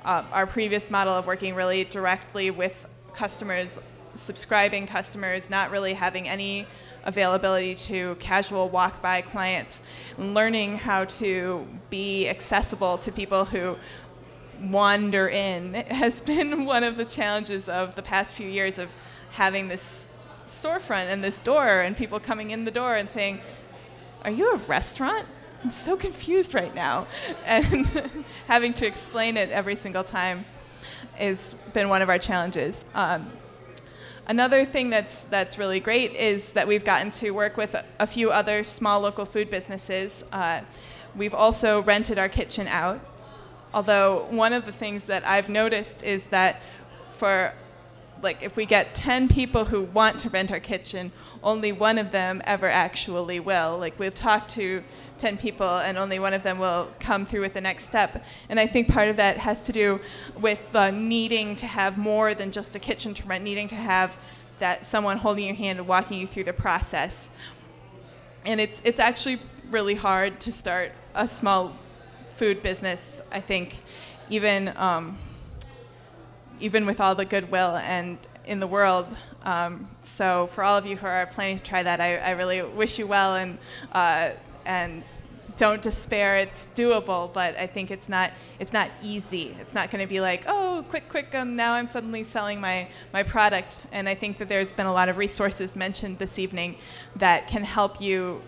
our previous model of working really directly with customers, subscribing customers, not really having any availability to casual walk-by clients, learning how to be accessible to people who wander in. It has been one of the challenges of the past few years of having this storefront and this door and people coming in the door and saying, "Are you a restaurant? I'm so confused right now." And having to explain it every single time has been one of our challenges. Another thing that's really great is that we've gotten to work with a few other small local food businesses. We've also rented our kitchen out, although one of the things that I've noticed is that if we get 10 people who want to rent our kitchen, only one of them ever actually will. We'll talk to 10 people and only one of them will come through with the next step. And I think part of that has to do with needing to have more than just a kitchen to rent, needing to have that someone holding your hand and walking you through the process. And it's actually really hard to start a small food business, I think, even with all the goodwill and in the world. So for all of you who are planning to try that, I really wish you well and don't despair. It's doable, but I think it's not easy. It's not going to be like, oh, quick, now I'm suddenly selling my product. And I think that there's been a lot of resources mentioned this evening that can help you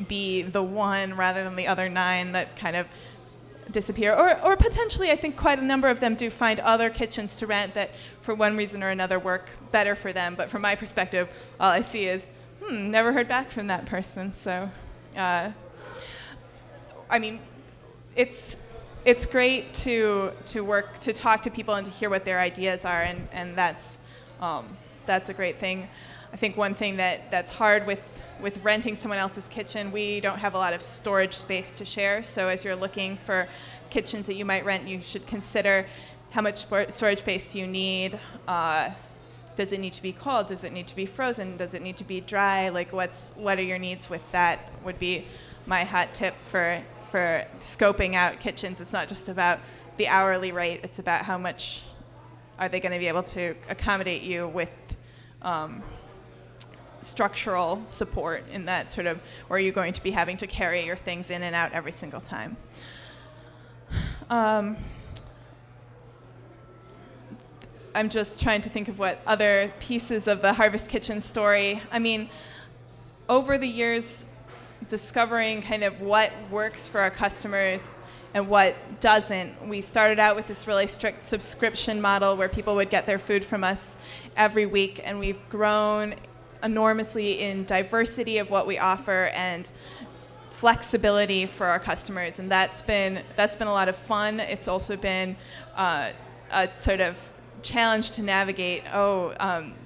be the one rather than the other 9 that kind of disappear, or potentially I think quite a number of them do find other kitchens to rent that for one reason or another work better for them. But from my perspective, all I see is, never heard back from that person. So, I mean, it's great to work, to talk to people and to hear what their ideas are, and that's a great thing. I think one thing that's hard with renting someone else's kitchen, we don't have a lot of storage space to share. So as you're looking for kitchens that you might rent, you should consider how much storage space do you need. Does it need to be cold? Does it need to be frozen? Does it need to be dry? What are your needs with that would be my hot tip for scoping out kitchens. It's not just about the hourly rate. It's about how much are they going to be able to accommodate you with structural support in that sort of, or are you going to be having to carry your things in and out every single time? I'm just trying to think of what other pieces of the Harvest Kitchen story. I mean, over the years, discovering kind of what works for our customers and what doesn't. We started out with this really strict subscription model where people would get their food from us every week, and we've grown enormously in diversity of what we offer and flexibility for our customers, and that's been a lot of fun. It's also been a sort of challenge to navigate.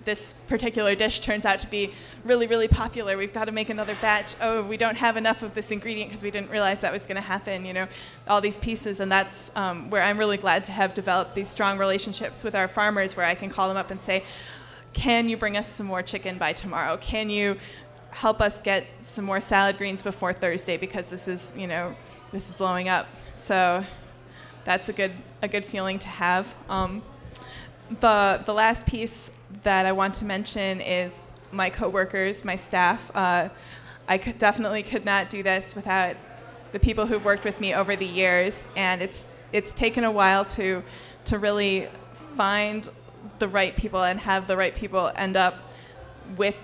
This particular dish turns out to be really, really popular. We've got to make another batch. Oh, we don't have enough of this ingredient because we didn't realize that was going to happen. You know, all these pieces, and that's where I'm really glad to have developed these strong relationships with our farmers, where I can call them up and say, "Can you bring us some more chicken by tomorrow? Can you help us get some more salad greens before Thursday because this is blowing up?" So that's a good feeling to have. The last piece that I want to mention is my coworkers, my staff. I definitely could not do this without the people who've worked with me over the years, and it's taken a while to really find the right people and have the right people end up with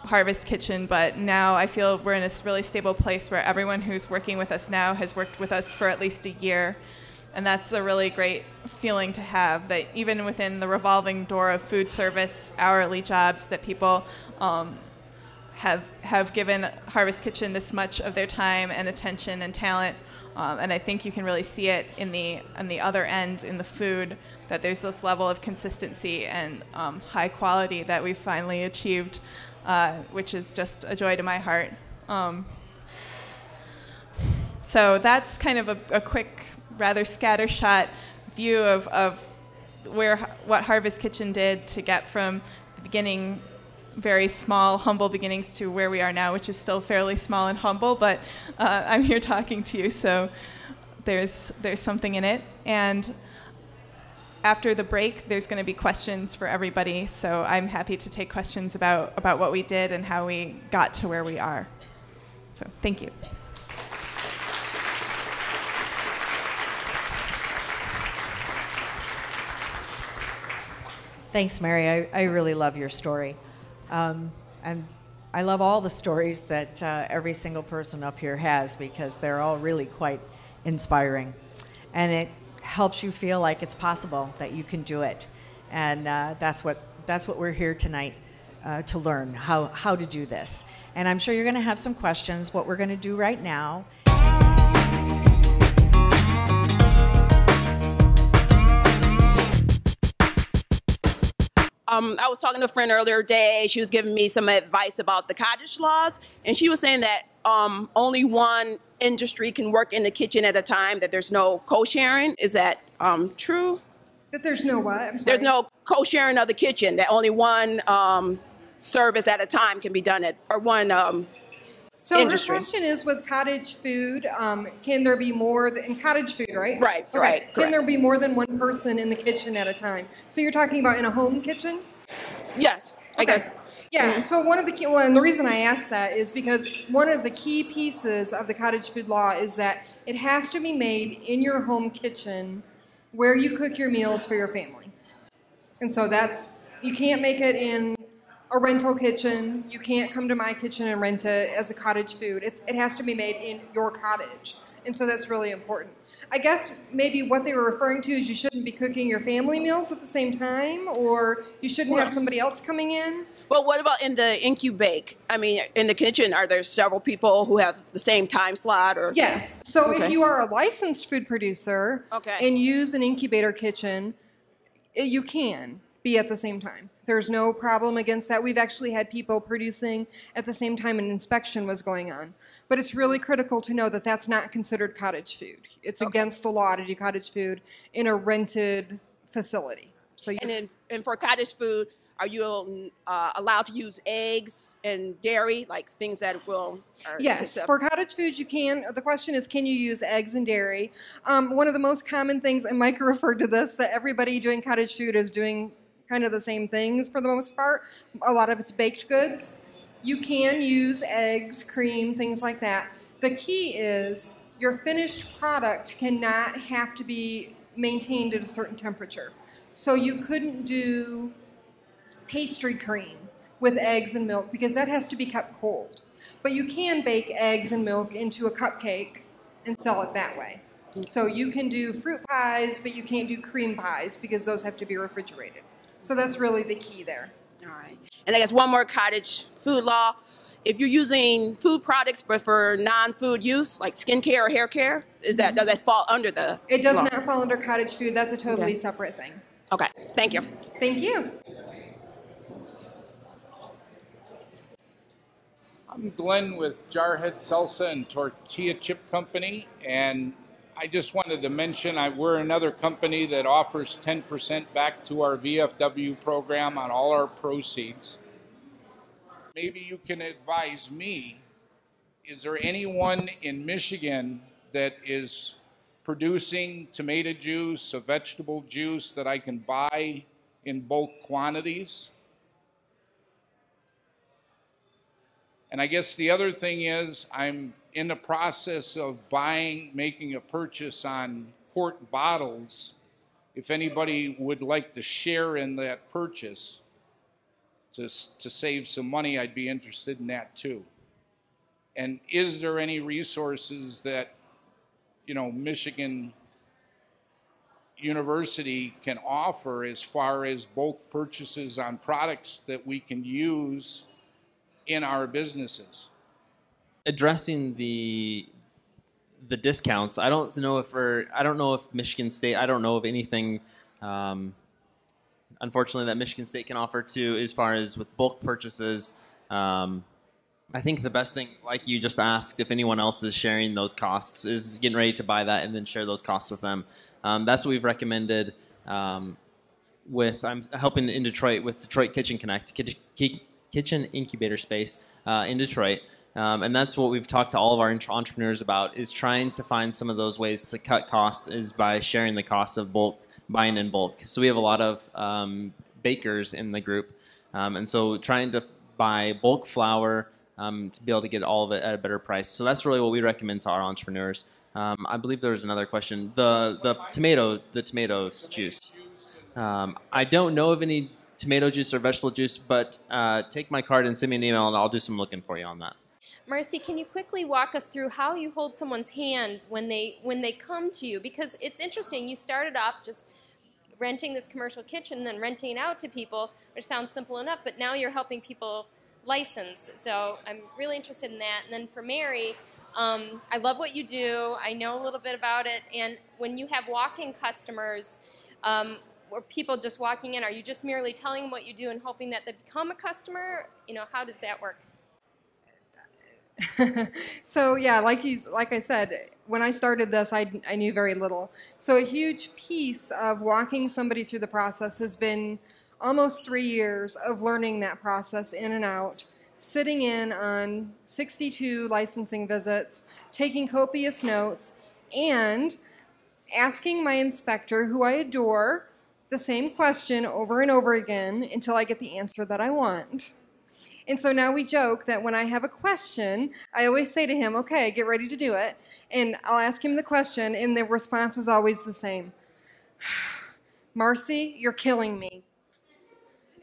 Harvest Kitchen. But now I feel we're in a really stable place where everyone who's working with us now has worked with us for at least a year. And that's a really great feeling to have, that even within the revolving door of food service hourly jobs, that people have given Harvest Kitchen this much of their time and attention and talent. And I think you can really see it on the other end in the food, that there's this level of consistency and high quality that we've finally achieved, which is just a joy to my heart. So that's kind of a quick, rather scattershot view of what Harvest Kitchen did to get from the beginning, very small, humble beginnings, to where we are now, which is still fairly small and humble, but I'm here talking to you, so there's something in it. And after the break, there's going to be questions for everybody, so I'm happy to take questions about what we did and how we got to where we are. So thank you. Thanks, Mary. I really love your story. And I love all the stories that every single person up here has, because they're all really quite inspiring. And it helps you feel like it's possible, that you can do it. And that's what we're here tonight to learn, how to do this. And I'm sure you're going to have some questions. What we're going to do right now. I was talking to a friend earlier today. She was giving me some advice about the cottage laws, and she was saying that only one industry can work in the kitchen at a time, that there's no co-sharing. Is that true? That there's no what? I'm sorry. There's no co-sharing of the kitchen, that only one service at a time can be done or one So industry. her question is, with cottage food, can there be more in cottage food, right? Right, okay. right. Can correct. there be more than one person in the kitchen at a time? So you're talking about in a home kitchen? Yes, I guess. Yeah, so the reason I asked that is because one of the key pieces of the cottage food law is that it has to be made in your home kitchen where you cook your meals for your family. And so you can't make it in a rental kitchen. You can't come to my kitchen and rent it as a cottage food. It has to be made in your cottage. And so that's really important. I guess maybe what they were referring to is you shouldn't be cooking your family meals at the same time, or you shouldn't have somebody else coming in. Well, what about in the Incu-BaKe? I mean, in the kitchen, are there several people who have the same time slot? Or Yes. So Okay. if you are a licensed food producer and use an incubator kitchen, you can be at the same time. There's no problem against that. We've actually had people producing at the same time an inspection was going on. But it's really critical to know that that's not considered cottage food. It's against the law to do cottage food in a rented facility. So and for cottage food, are you allowed to use eggs and dairy, like things that will? Yes, for cottage foods you can. The question is, can you use eggs and dairy? One of the most common things, and Micah referred to this, that everybody doing cottage food is doing kind of the same things for the most part. A lot of it's baked goods. You can use eggs, cream, things like that. The key is your finished product cannot have to be maintained at a certain temperature. So you couldn't do pastry cream with eggs and milk because that has to be kept cold. But you can bake eggs and milk into a cupcake and sell it that way. So you can do fruit pies, but you can't do cream pies because those have to be refrigerated. So that's really the key there. All right. And I guess one more cottage food law. If you're using food products but for non-food use, like skincare or hair care, does that fall under the It does law? not fall under cottage food. That's a totally separate thing. Okay. Thank you. Thank you. I'm Glenn with Jarhead Salsa and Tortilla Chip Company, and I just wanted to mention we're another company that offers 10% back to our VFW program on all our proceeds. Maybe you can advise me, is there anyone in Michigan that is producing tomato juice, a vegetable juice that I can buy in bulk quantities? And I guess the other thing is I'm in the process of making a purchase on quart bottles. If anybody would like to share in that purchase to save some money, I'd be interested in that too. And is there any resources that, Michigan University can offer as far as bulk purchases on products that we can use in our businesses? Addressing the discounts, I don't know if Michigan State, I don't know of anything, unfortunately, that Michigan State can offer to as far as with bulk purchases. I think the best thing, like you just asked, if anyone else is sharing those costs, is getting ready to buy that and then share those costs with them. That's what we've recommended. I'm helping in Detroit with Detroit Kitchen Connect, kitchen incubator space in Detroit. And that's what we've talked to all of our entrepreneurs about, is trying to find some of those ways to cut costs is by sharing the cost of buying in bulk. So we have a lot of bakers in the group. And so trying to buy bulk flour to be able to get all of it at a better price. So that's really what we recommend to our entrepreneurs. I believe there was another question. The tomatoes juice. I don't know of any tomato juice or vegetable juice, but take my card and send me an email and I'll do some looking for you on that. Marcy, can you quickly walk us through how you hold someone's hand when they come to you? Because it's interesting, you started off just renting this commercial kitchen and then renting it out to people, which sounds simple enough, but now you're helping people license. So I'm really interested in that. And then for Mary, I love what you do. I know a little bit about it. And when you have walk-in customers, or people just walking in, are you just merely telling them what you do and hoping that they become a customer? How does that work? So yeah, like I said, when I started this, I knew very little. So a huge piece of walking somebody through the process has been almost 3 years of learning that process in and out, sitting in on 62 licensing visits, taking copious notes, and asking my inspector, who I adore, the same question over and over again until I get the answer that I want. And so now we joke that when I have a question, I always say to him, okay, get ready to do it. And I'll ask him the question, and the response is always the same. Marcy, you're killing me.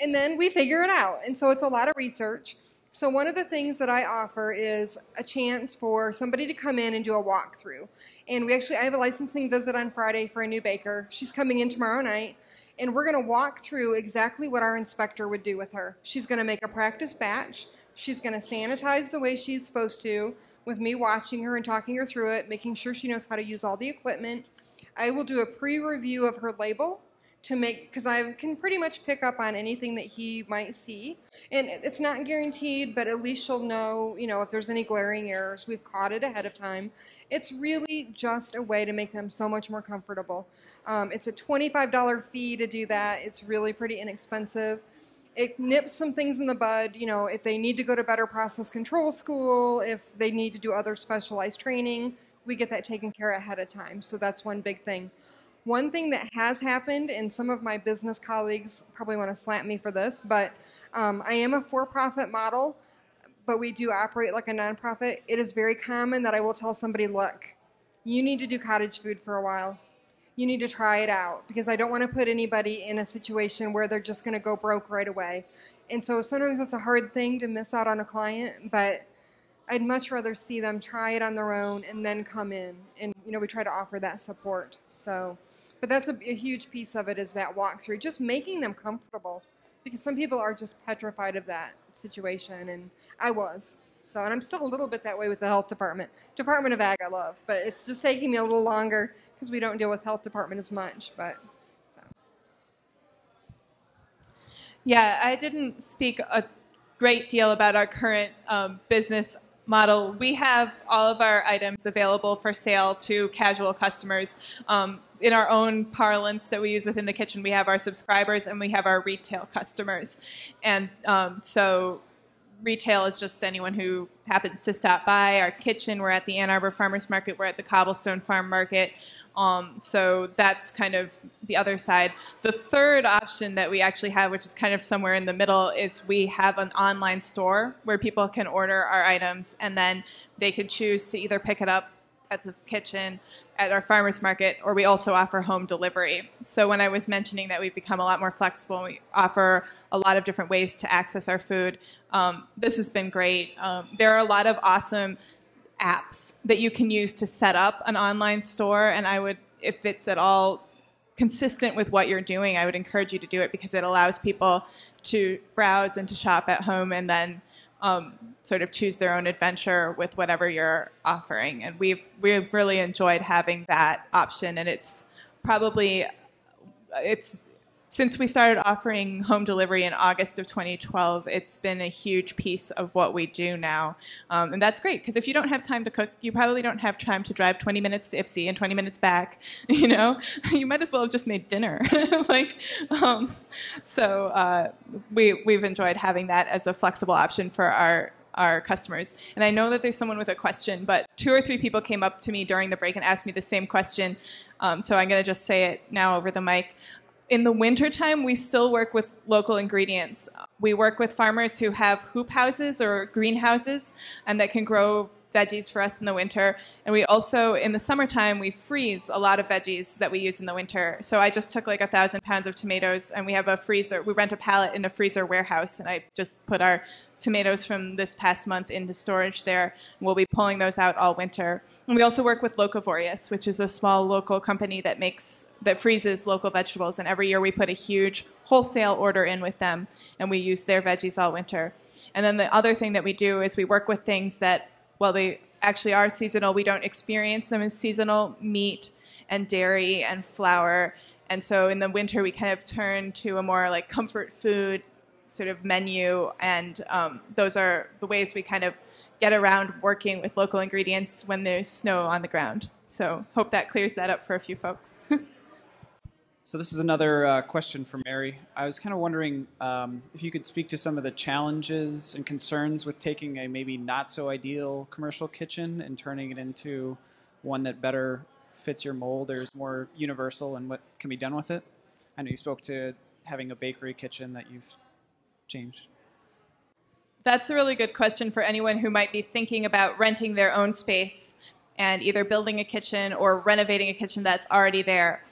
And then we figure it out. And so it's a lot of research. So one of the things that I offer is a chance for somebody to come in and do a walkthrough. And I have a licensing visit on Friday for a new baker. She's coming in tomorrow night. And we're going to walk through exactly what our inspector would do with her. She's going to make a practice batch. She's going to sanitize the way she's supposed to, with me watching her and talking her through it, making sure she knows how to use all the equipment. I will do a pre-review of her label because I can pretty much pick up on anything that he might see. And it's not guaranteed, but at least she'll know, if there's any glaring errors, we've caught it ahead of time. It's really just a way to make them so much more comfortable. It's a $25 fee to do that. It's really pretty inexpensive. It nips some things in the bud, you know, if they need to go to better process control school, if they need to do other specialized training, we get that taken care of ahead of time. So that's one big thing. One thing that has happened, and some of my business colleagues probably want to slap me for this, but I am a for-profit model, but we do operate like a nonprofit. It is very common that I will tell somebody, look, you need to do cottage food for a while. You need to try it out, because I don't want to put anybody in a situation where they're just going to go broke right away. And so sometimes that's a hard thing to miss out on a client, but I'd much rather see them try it on their own and then come in. And, you know, we try to offer that support. So, but that's a huge piece of it, is that walkthrough, just making them comfortable, because some people are just petrified of that situation, and I was. So, and I'm still a little bit that way with the health department. Department of Ag I love, but it's just taking me a little longer because we don't deal with health department as much. But so. Yeah, I didn't speak a great deal about our current business model. We have all of our items available for sale to casual customers. In our own parlance that we use within the kitchen, we have our subscribers and we have our retail customers. And so retail is just anyone who happens to stop by our kitchen. We're at the Ann Arbor Farmers Market. We're at the Cobblestone Farm Market. So that's kind of the other side. The third option that we actually have, which is kind of somewhere in the middle, is we have an online store where people can order our items, and then they could choose to either pick it up at the kitchen, at our farmers market, or we also offer home delivery. So when I was mentioning that we've become a lot more flexible and we offer a lot of different ways to access our food, this has been great. There are a lot of awesome apps that you can use to set up an online store, and I would, if it's at all consistent with what you're doing, I would encourage you to do it, because it allows people to browse and to shop at home and then sort of choose their own adventure with whatever you're offering. And we've really enjoyed having that option, and it's since we started offering home delivery in August of 2012, it's been a huge piece of what we do now. And that's great, because if you don't have time to cook, you probably don't have time to drive 20 minutes to Ipsy and 20 minutes back. You know, you might as well have just made dinner. We've enjoyed having that as a flexible option for our customers. And I know that there's someone with a question, but 2 or 3 people came up to me during the break and asked me the same question. So I'm going to just say it now over the mic. In the wintertime, we still work with local ingredients. We work with farmers who have hoop houses or greenhouses and that can grow veggies for us in the winter. And we also, in the summertime, we freeze a lot of veggies that we use in the winter. So I just took like 1,000 pounds of tomatoes, and we have a freezer. We rent a pallet in a freezer warehouse, and I just put our tomatoes from this past month into storage there. We'll be pulling those out all winter. And we also work with Locavorius, which is a small local company that freezes local vegetables. And every year we put a huge wholesale order in with them, and we use their veggies all winter. And then the other thing that we do is we work with things that, well, they actually are seasonal. We don't experience them as seasonal: meat and dairy and flour. And so in the winter, we kind of turn to a more like comfort food sort of menu. And those are the ways we kind of get around working with local ingredients when there's snow on the ground. So hope that clears that up for a few folks. So this is another question for Mary. I was kind of wondering if you could speak to some of the challenges and concerns with taking a maybe not so ideal commercial kitchen and turning it into one that better fits your mold or is more universal and what can be done with it. I know you spoke to having a bakery kitchen that you've changed. That's a really good question for anyone who might be thinking about renting their own space and either building a kitchen or renovating a kitchen that's already there.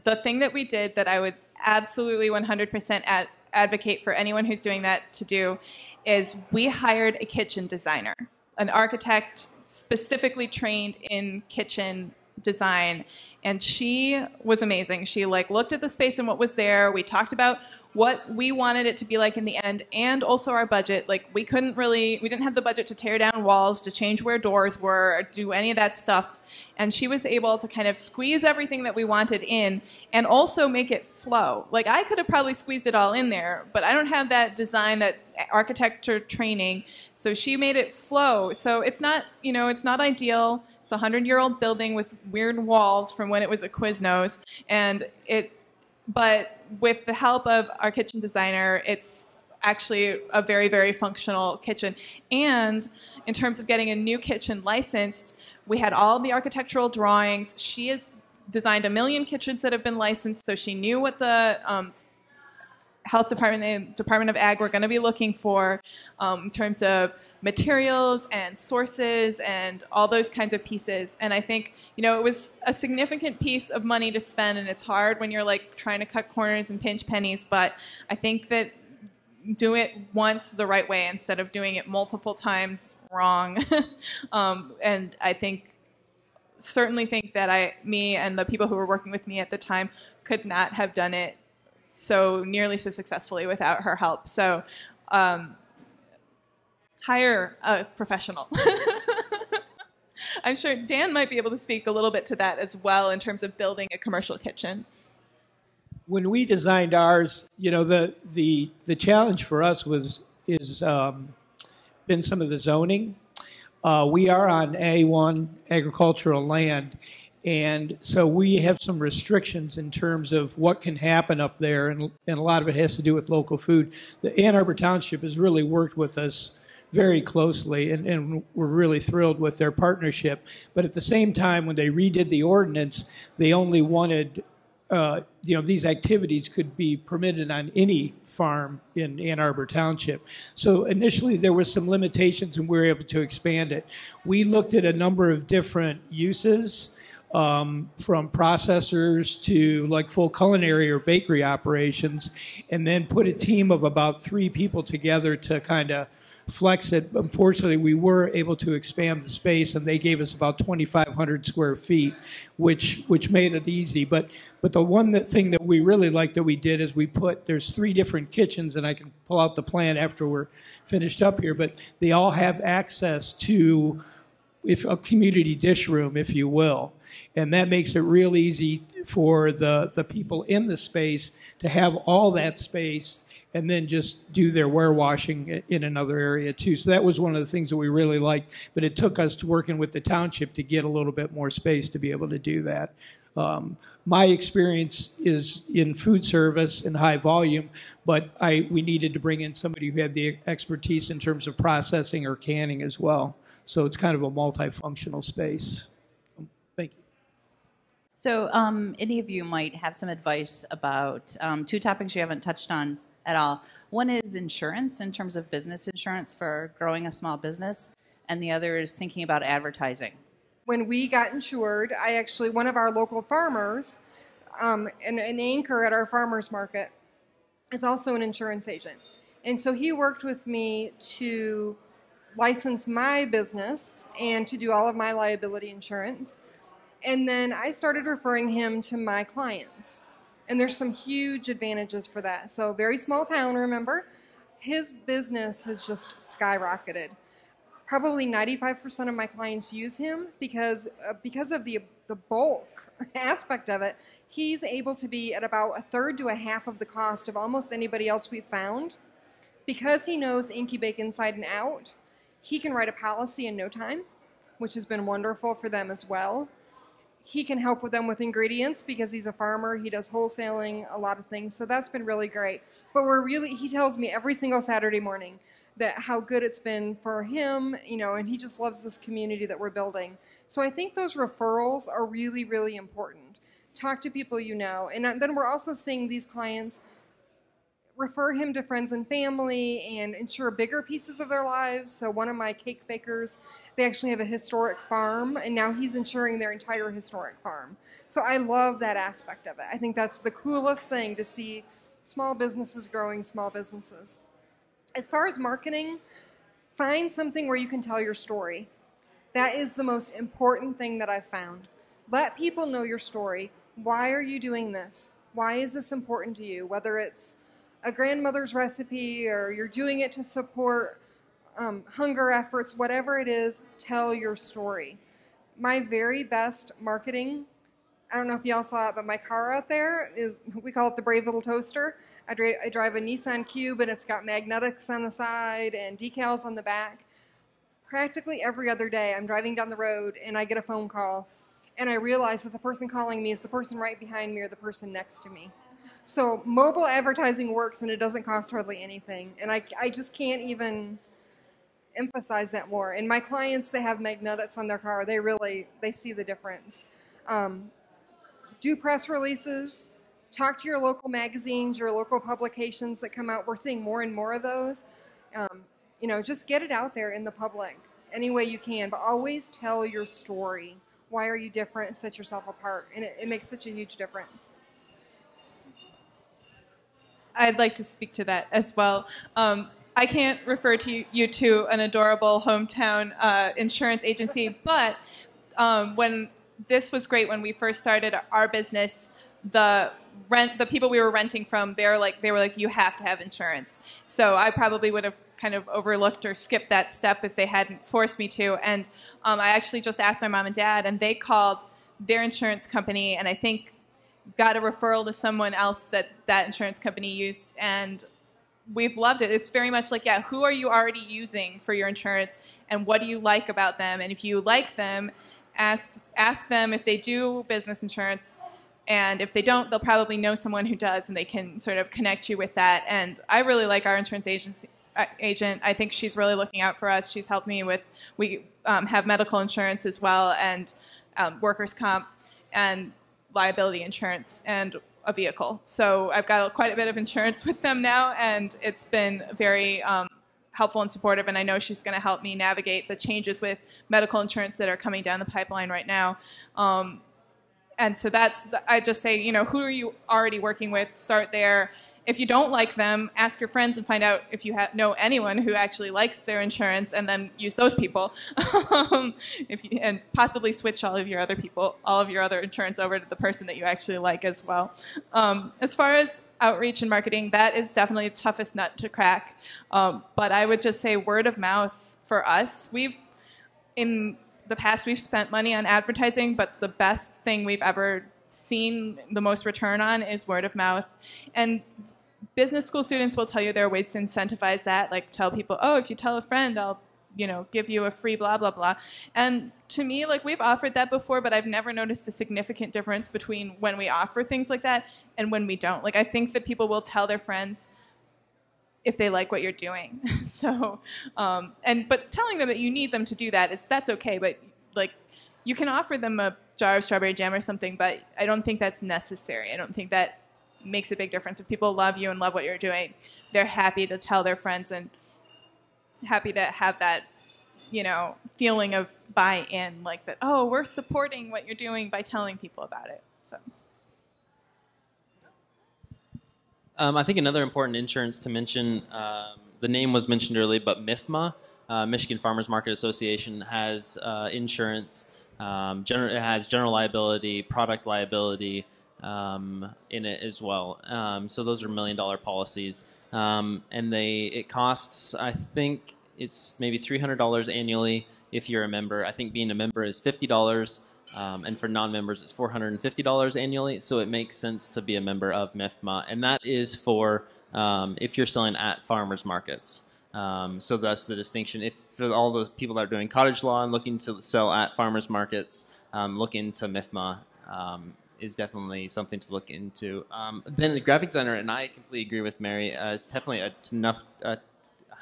The thing that we did that I would absolutely 100% advocate for anyone who's doing that to do is we hired a kitchen designer, an architect specifically trained in kitchen design, and she was amazing. She looked at the space and what was there. We talked about what we wanted it to be like in the end, and also our budget. We didn't have the budget to tear down walls, to change where doors were, or do any of that stuff. And she was able to kind of squeeze everything that we wanted in and also make it flow. I could have probably squeezed it all in there, but I don't have that design, that architecture training. So she made it flow. So it's not, it's not ideal. It's a 100-year-old building with weird walls from when it was a Quiznos. But with the help of our kitchen designer, it's actually a very, very functional kitchen. And in terms of getting a new kitchen licensed, we had all the architectural drawings. She has designed a million kitchens that have been licensed, so she knew what the health department and Department of Ag were going to be looking for in terms of materials and sources and all those kinds of pieces. And I think, you know, it was a significant piece of money to spend, and it's hard when you're like trying to cut corners and pinch pennies, but I think that do it once the right way instead of doing it multiple times wrong. And I certainly think that me and the people who were working with me at the time could not have done it nearly so successfully without her help. So hire a professional. I'm sure Dan might be able to speak a little bit to that as well in terms of building a commercial kitchen. When we designed ours, you know, the challenge for us is been some of the zoning. We are on A1 agricultural land, and so we have some restrictions in terms of what can happen up there, and a lot of it has to do with local food. The Ann Arbor Township has really worked with us very closely, and we're really thrilled with their partnership. But at the same time, when they redid the ordinance, they only wanted these activities could be permitted on any farm in Ann Arbor Township. So initially there were some limitations and we were able to expand it. We looked at a number of different uses, from processors to like full culinary or bakery operations, and then put a team of about 3 people together to kind of flex it. Unfortunately, we were able to expand the space, and they gave us about 2,500 square feet, which made it easy. But the thing that we really liked that we did is there's 3 different kitchens, and I can pull out the plan after we're finished up here, but they all have access to a community dish room, if you will. And that makes it real easy for the people in the space to have all that space and then just do their warewashing in another area too. So that was one of the things that we really liked, but it took us to working with the township to get a little bit more space to be able to do that. My experience is in food service and high volume, but we needed to bring in somebody who had the expertise in terms of processing or canning as well. So it's kind of a multifunctional space. Thank you. So any of you might have some advice about 2 topics you haven't touched on at all. One is insurance, in terms of business insurance for growing a small business, and the other is thinking about advertising. When we got insured, one of our local farmers, an anchor at our farmers market, is also an insurance agent. And so he worked with me to license my business and to do all of my liability insurance. And then I started referring him to my clients. And there's some huge advantages for that. So very small town, remember? His business has just skyrocketed. Probably 95% of my clients use him because of the bulk aspect of it. He's able to be at about 1/3 to 1/2 of the cost of almost anybody else we've found. Because he knows Incu-BaKe inside and out, he can write a policy in no time, which has been wonderful for them as well. He can help with them with ingredients because he's a farmer. He does wholesaling, a lot of things. So that's been really great. But he tells me every single Saturday morning that how good it's been for him, and he just loves this community that we're building. So I think those referrals are really, really important. Talk to people you know. And then we're also seeing these clients refer him to friends and family and insure bigger pieces of their lives. So one of my cake bakers, they actually have a historic farm, and now he's insuring their entire historic farm. So I love that aspect of it. I think that's the coolest thing, to see small businesses growing small businesses. As far as marketing, find something where you can tell your story. That is the most important thing that I've found. Let people know your story. Why are you doing this? Why is this important to you? Whether it's a grandmother's recipe or you're doing it to support hunger efforts, whatever it is, tell your story. My very best marketing, I don't know if y'all saw it, but my car out there we call it the Brave Little Toaster. I drive a Nissan Cube, and it's got magnetics on the side and decals on the back. Practically every other day, I'm driving down the road and I get a phone call, and I realize that the person calling me is the person right behind me or the person next to me. So mobile advertising works, and it doesn't cost hardly anything. And I just can't even emphasize that more. And my clients, they have magnetics on their car. They see the difference. Do press releases. Talk to your local magazines, your local publications that come out. We're seeing more and more of those. Just get it out there in the public any way you can, but always tell your story. Why are you different? Set yourself apart. And it makes such a huge difference. I'd like to speak to that as well. I can't refer to you to an adorable hometown insurance agency, but when this was great when we first started our business, the people we were renting from, they were like, you have to have insurance. So I probably would have kind of overlooked or skipped that step if they hadn't forced me to. And I actually just asked my mom and dad, and they called their insurance company, and I think got a referral to someone else that insurance company used, and we've loved it. It's very much like, yeah, who are you already using for your insurance, and what do you like about them? And if you like them, ask them if they do business insurance, and if they don't, they'll probably know someone who does, and they can sort of connect you with that. And I really like our insurance agent. I think she's really looking out for us. She's helped me with, we have medical insurance as well, and workers' comp, and liability insurance, and a vehicle. So I've got quite a bit of insurance with them now, and it's been very helpful and supportive, and I know she's going to help me navigate the changes with medical insurance that are coming down the pipeline right now. And so I just say, who are you already working with? Start there. If you don't like them, ask your friends and find out if you know anyone who actually likes their insurance, and then use those people. And possibly switch all of your other insurance over to the person that you actually like as well. As far as outreach and marketing, that is definitely the toughest nut to crack. But I would just say word of mouth for us. In the past, we've spent money on advertising, but the best thing we've ever seen the most return on is word of mouth. And business school students will tell you there are ways to incentivize that, like tell people, oh, if you tell a friend, I'll give you a free blah, blah, blah. And to me, we've offered that before, but I've never noticed a significant difference between when we offer things like that and when we don't. I think that people will tell their friends if they like what you're doing. So, but telling them that you need them to do that's okay. But you can offer them a jar of strawberry jam or something, but I don't think that's necessary. I don't think that makes a big difference. If people love you and love what you're doing, they're happy to tell their friends and happy to have that, feeling of buy-in, that, oh, we're supporting what you're doing by telling people about it. So. I think another important insurance to mention, the name was mentioned earlier, but MIFMA, Michigan Farmers Market Association, has insurance. It has general liability, product liability in it as well. So those are $1 million policies. And it costs, I think it's maybe $300 annually if you're a member. I think being a member is $50. And for non-members, it's $450 annually. So it makes sense to be a member of MIFMA. And that is for if you're selling at farmers markets. So that's the distinction. If for all those people that are doing cottage law and looking to sell at farmers markets, look into MIFMA is definitely something to look into. Then the graphic designer, and I completely agree with Mary, is definitely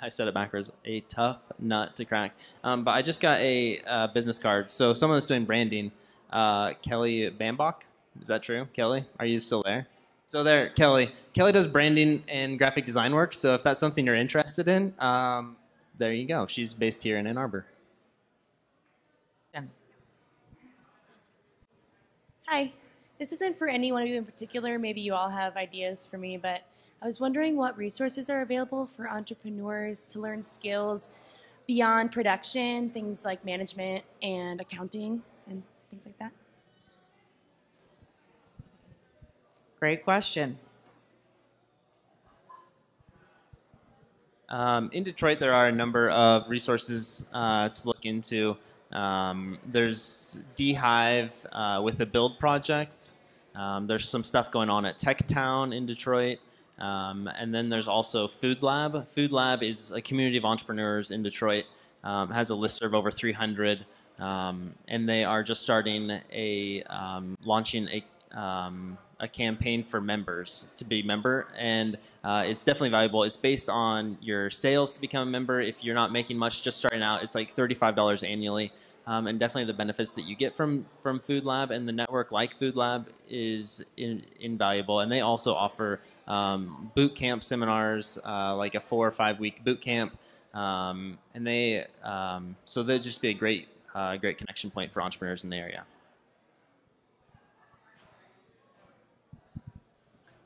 I said it backwards, a tough nut to crack. But I just got a business card. So someone that's doing branding, Kelly Bambach, is that true? Kelly, are you still there? So there, Kelly. Kelly does branding and graphic design work. So if that's something you're interested in, there you go. She's based here in Ann Arbor. Hi. This isn't for any one of you in particular. Maybe you all have ideas for me, but I was wondering what resources are available for entrepreneurs to learn skills beyond production, things like management and accounting and things like that. Great question. In Detroit, there are a number of resources to look into. There's D-Hive with the Build Project. There's some stuff going on at Tech Town in Detroit. And then there's also Food Lab. Food Lab is a community of entrepreneurs in Detroit. Has a listserv of over 300. And they are just starting launching a campaign for members to be member, and it's definitely valuable. It's based on your sales to become a member. If you're not making much just starting out, it's like $35 annually, and definitely the benefits that you get from Food Lab and the network like Food Lab is invaluable. And they also offer boot camp seminars, like a 4 or 5 week boot camp, and they so they'll just be a great connection point for entrepreneurs in the area.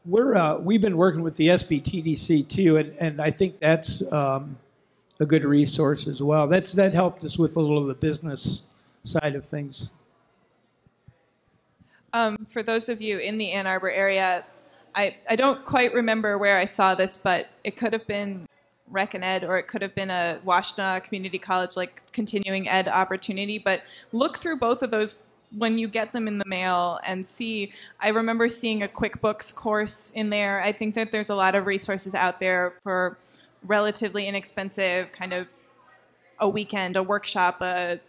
We've been working with the SBTDC too, and I think that's a good resource as well. That helped us with a little of the business side of things. For those of you in the Ann Arbor area, I don't quite remember where I saw this, but it could have been Rec and Ed, or it could have been a Washtenaw Community College like continuing ed opportunity. But look through both of those when you get them in the mail and see. I remember seeing a QuickBooks course in there. I think that there's a lot of resources out there for relatively inexpensive, kind of a weekend, a workshop, a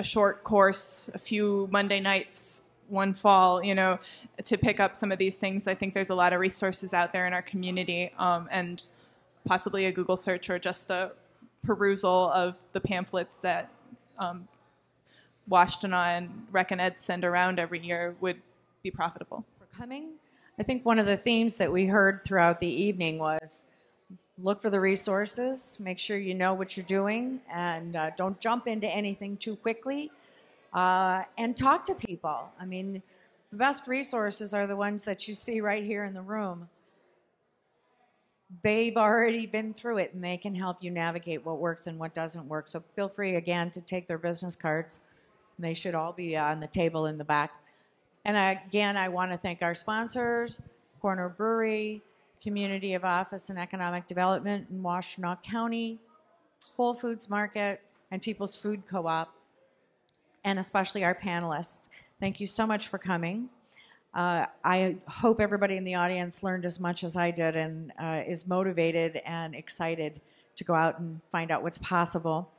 short course, a few Monday nights, one fall, to pick up some of these things. I think there's a lot of resources out there in our community, and possibly a Google search or just a perusal of the pamphlets that Washtenaw and Rec and Ed send around every year would be profitable. For coming, I think one of the themes that we heard throughout the evening was look for the resources, make sure you know what you're doing, and don't jump into anything too quickly, and talk to people. I mean, the best resources are the ones that you see right here in the room. They've already been through it, and they can help you navigate what works and what doesn't work. So feel free, again, to take their business cards. They should all be on the table in the back. And again, I want to thank our sponsors, Corner Brewery, Community of Office and Economic Development in Washtenaw County, Whole Foods Market, and People's Food Co-op, and especially our panelists. Thank you so much for coming. I hope everybody in the audience learned as much as I did and is motivated and excited to go out and find out what's possible.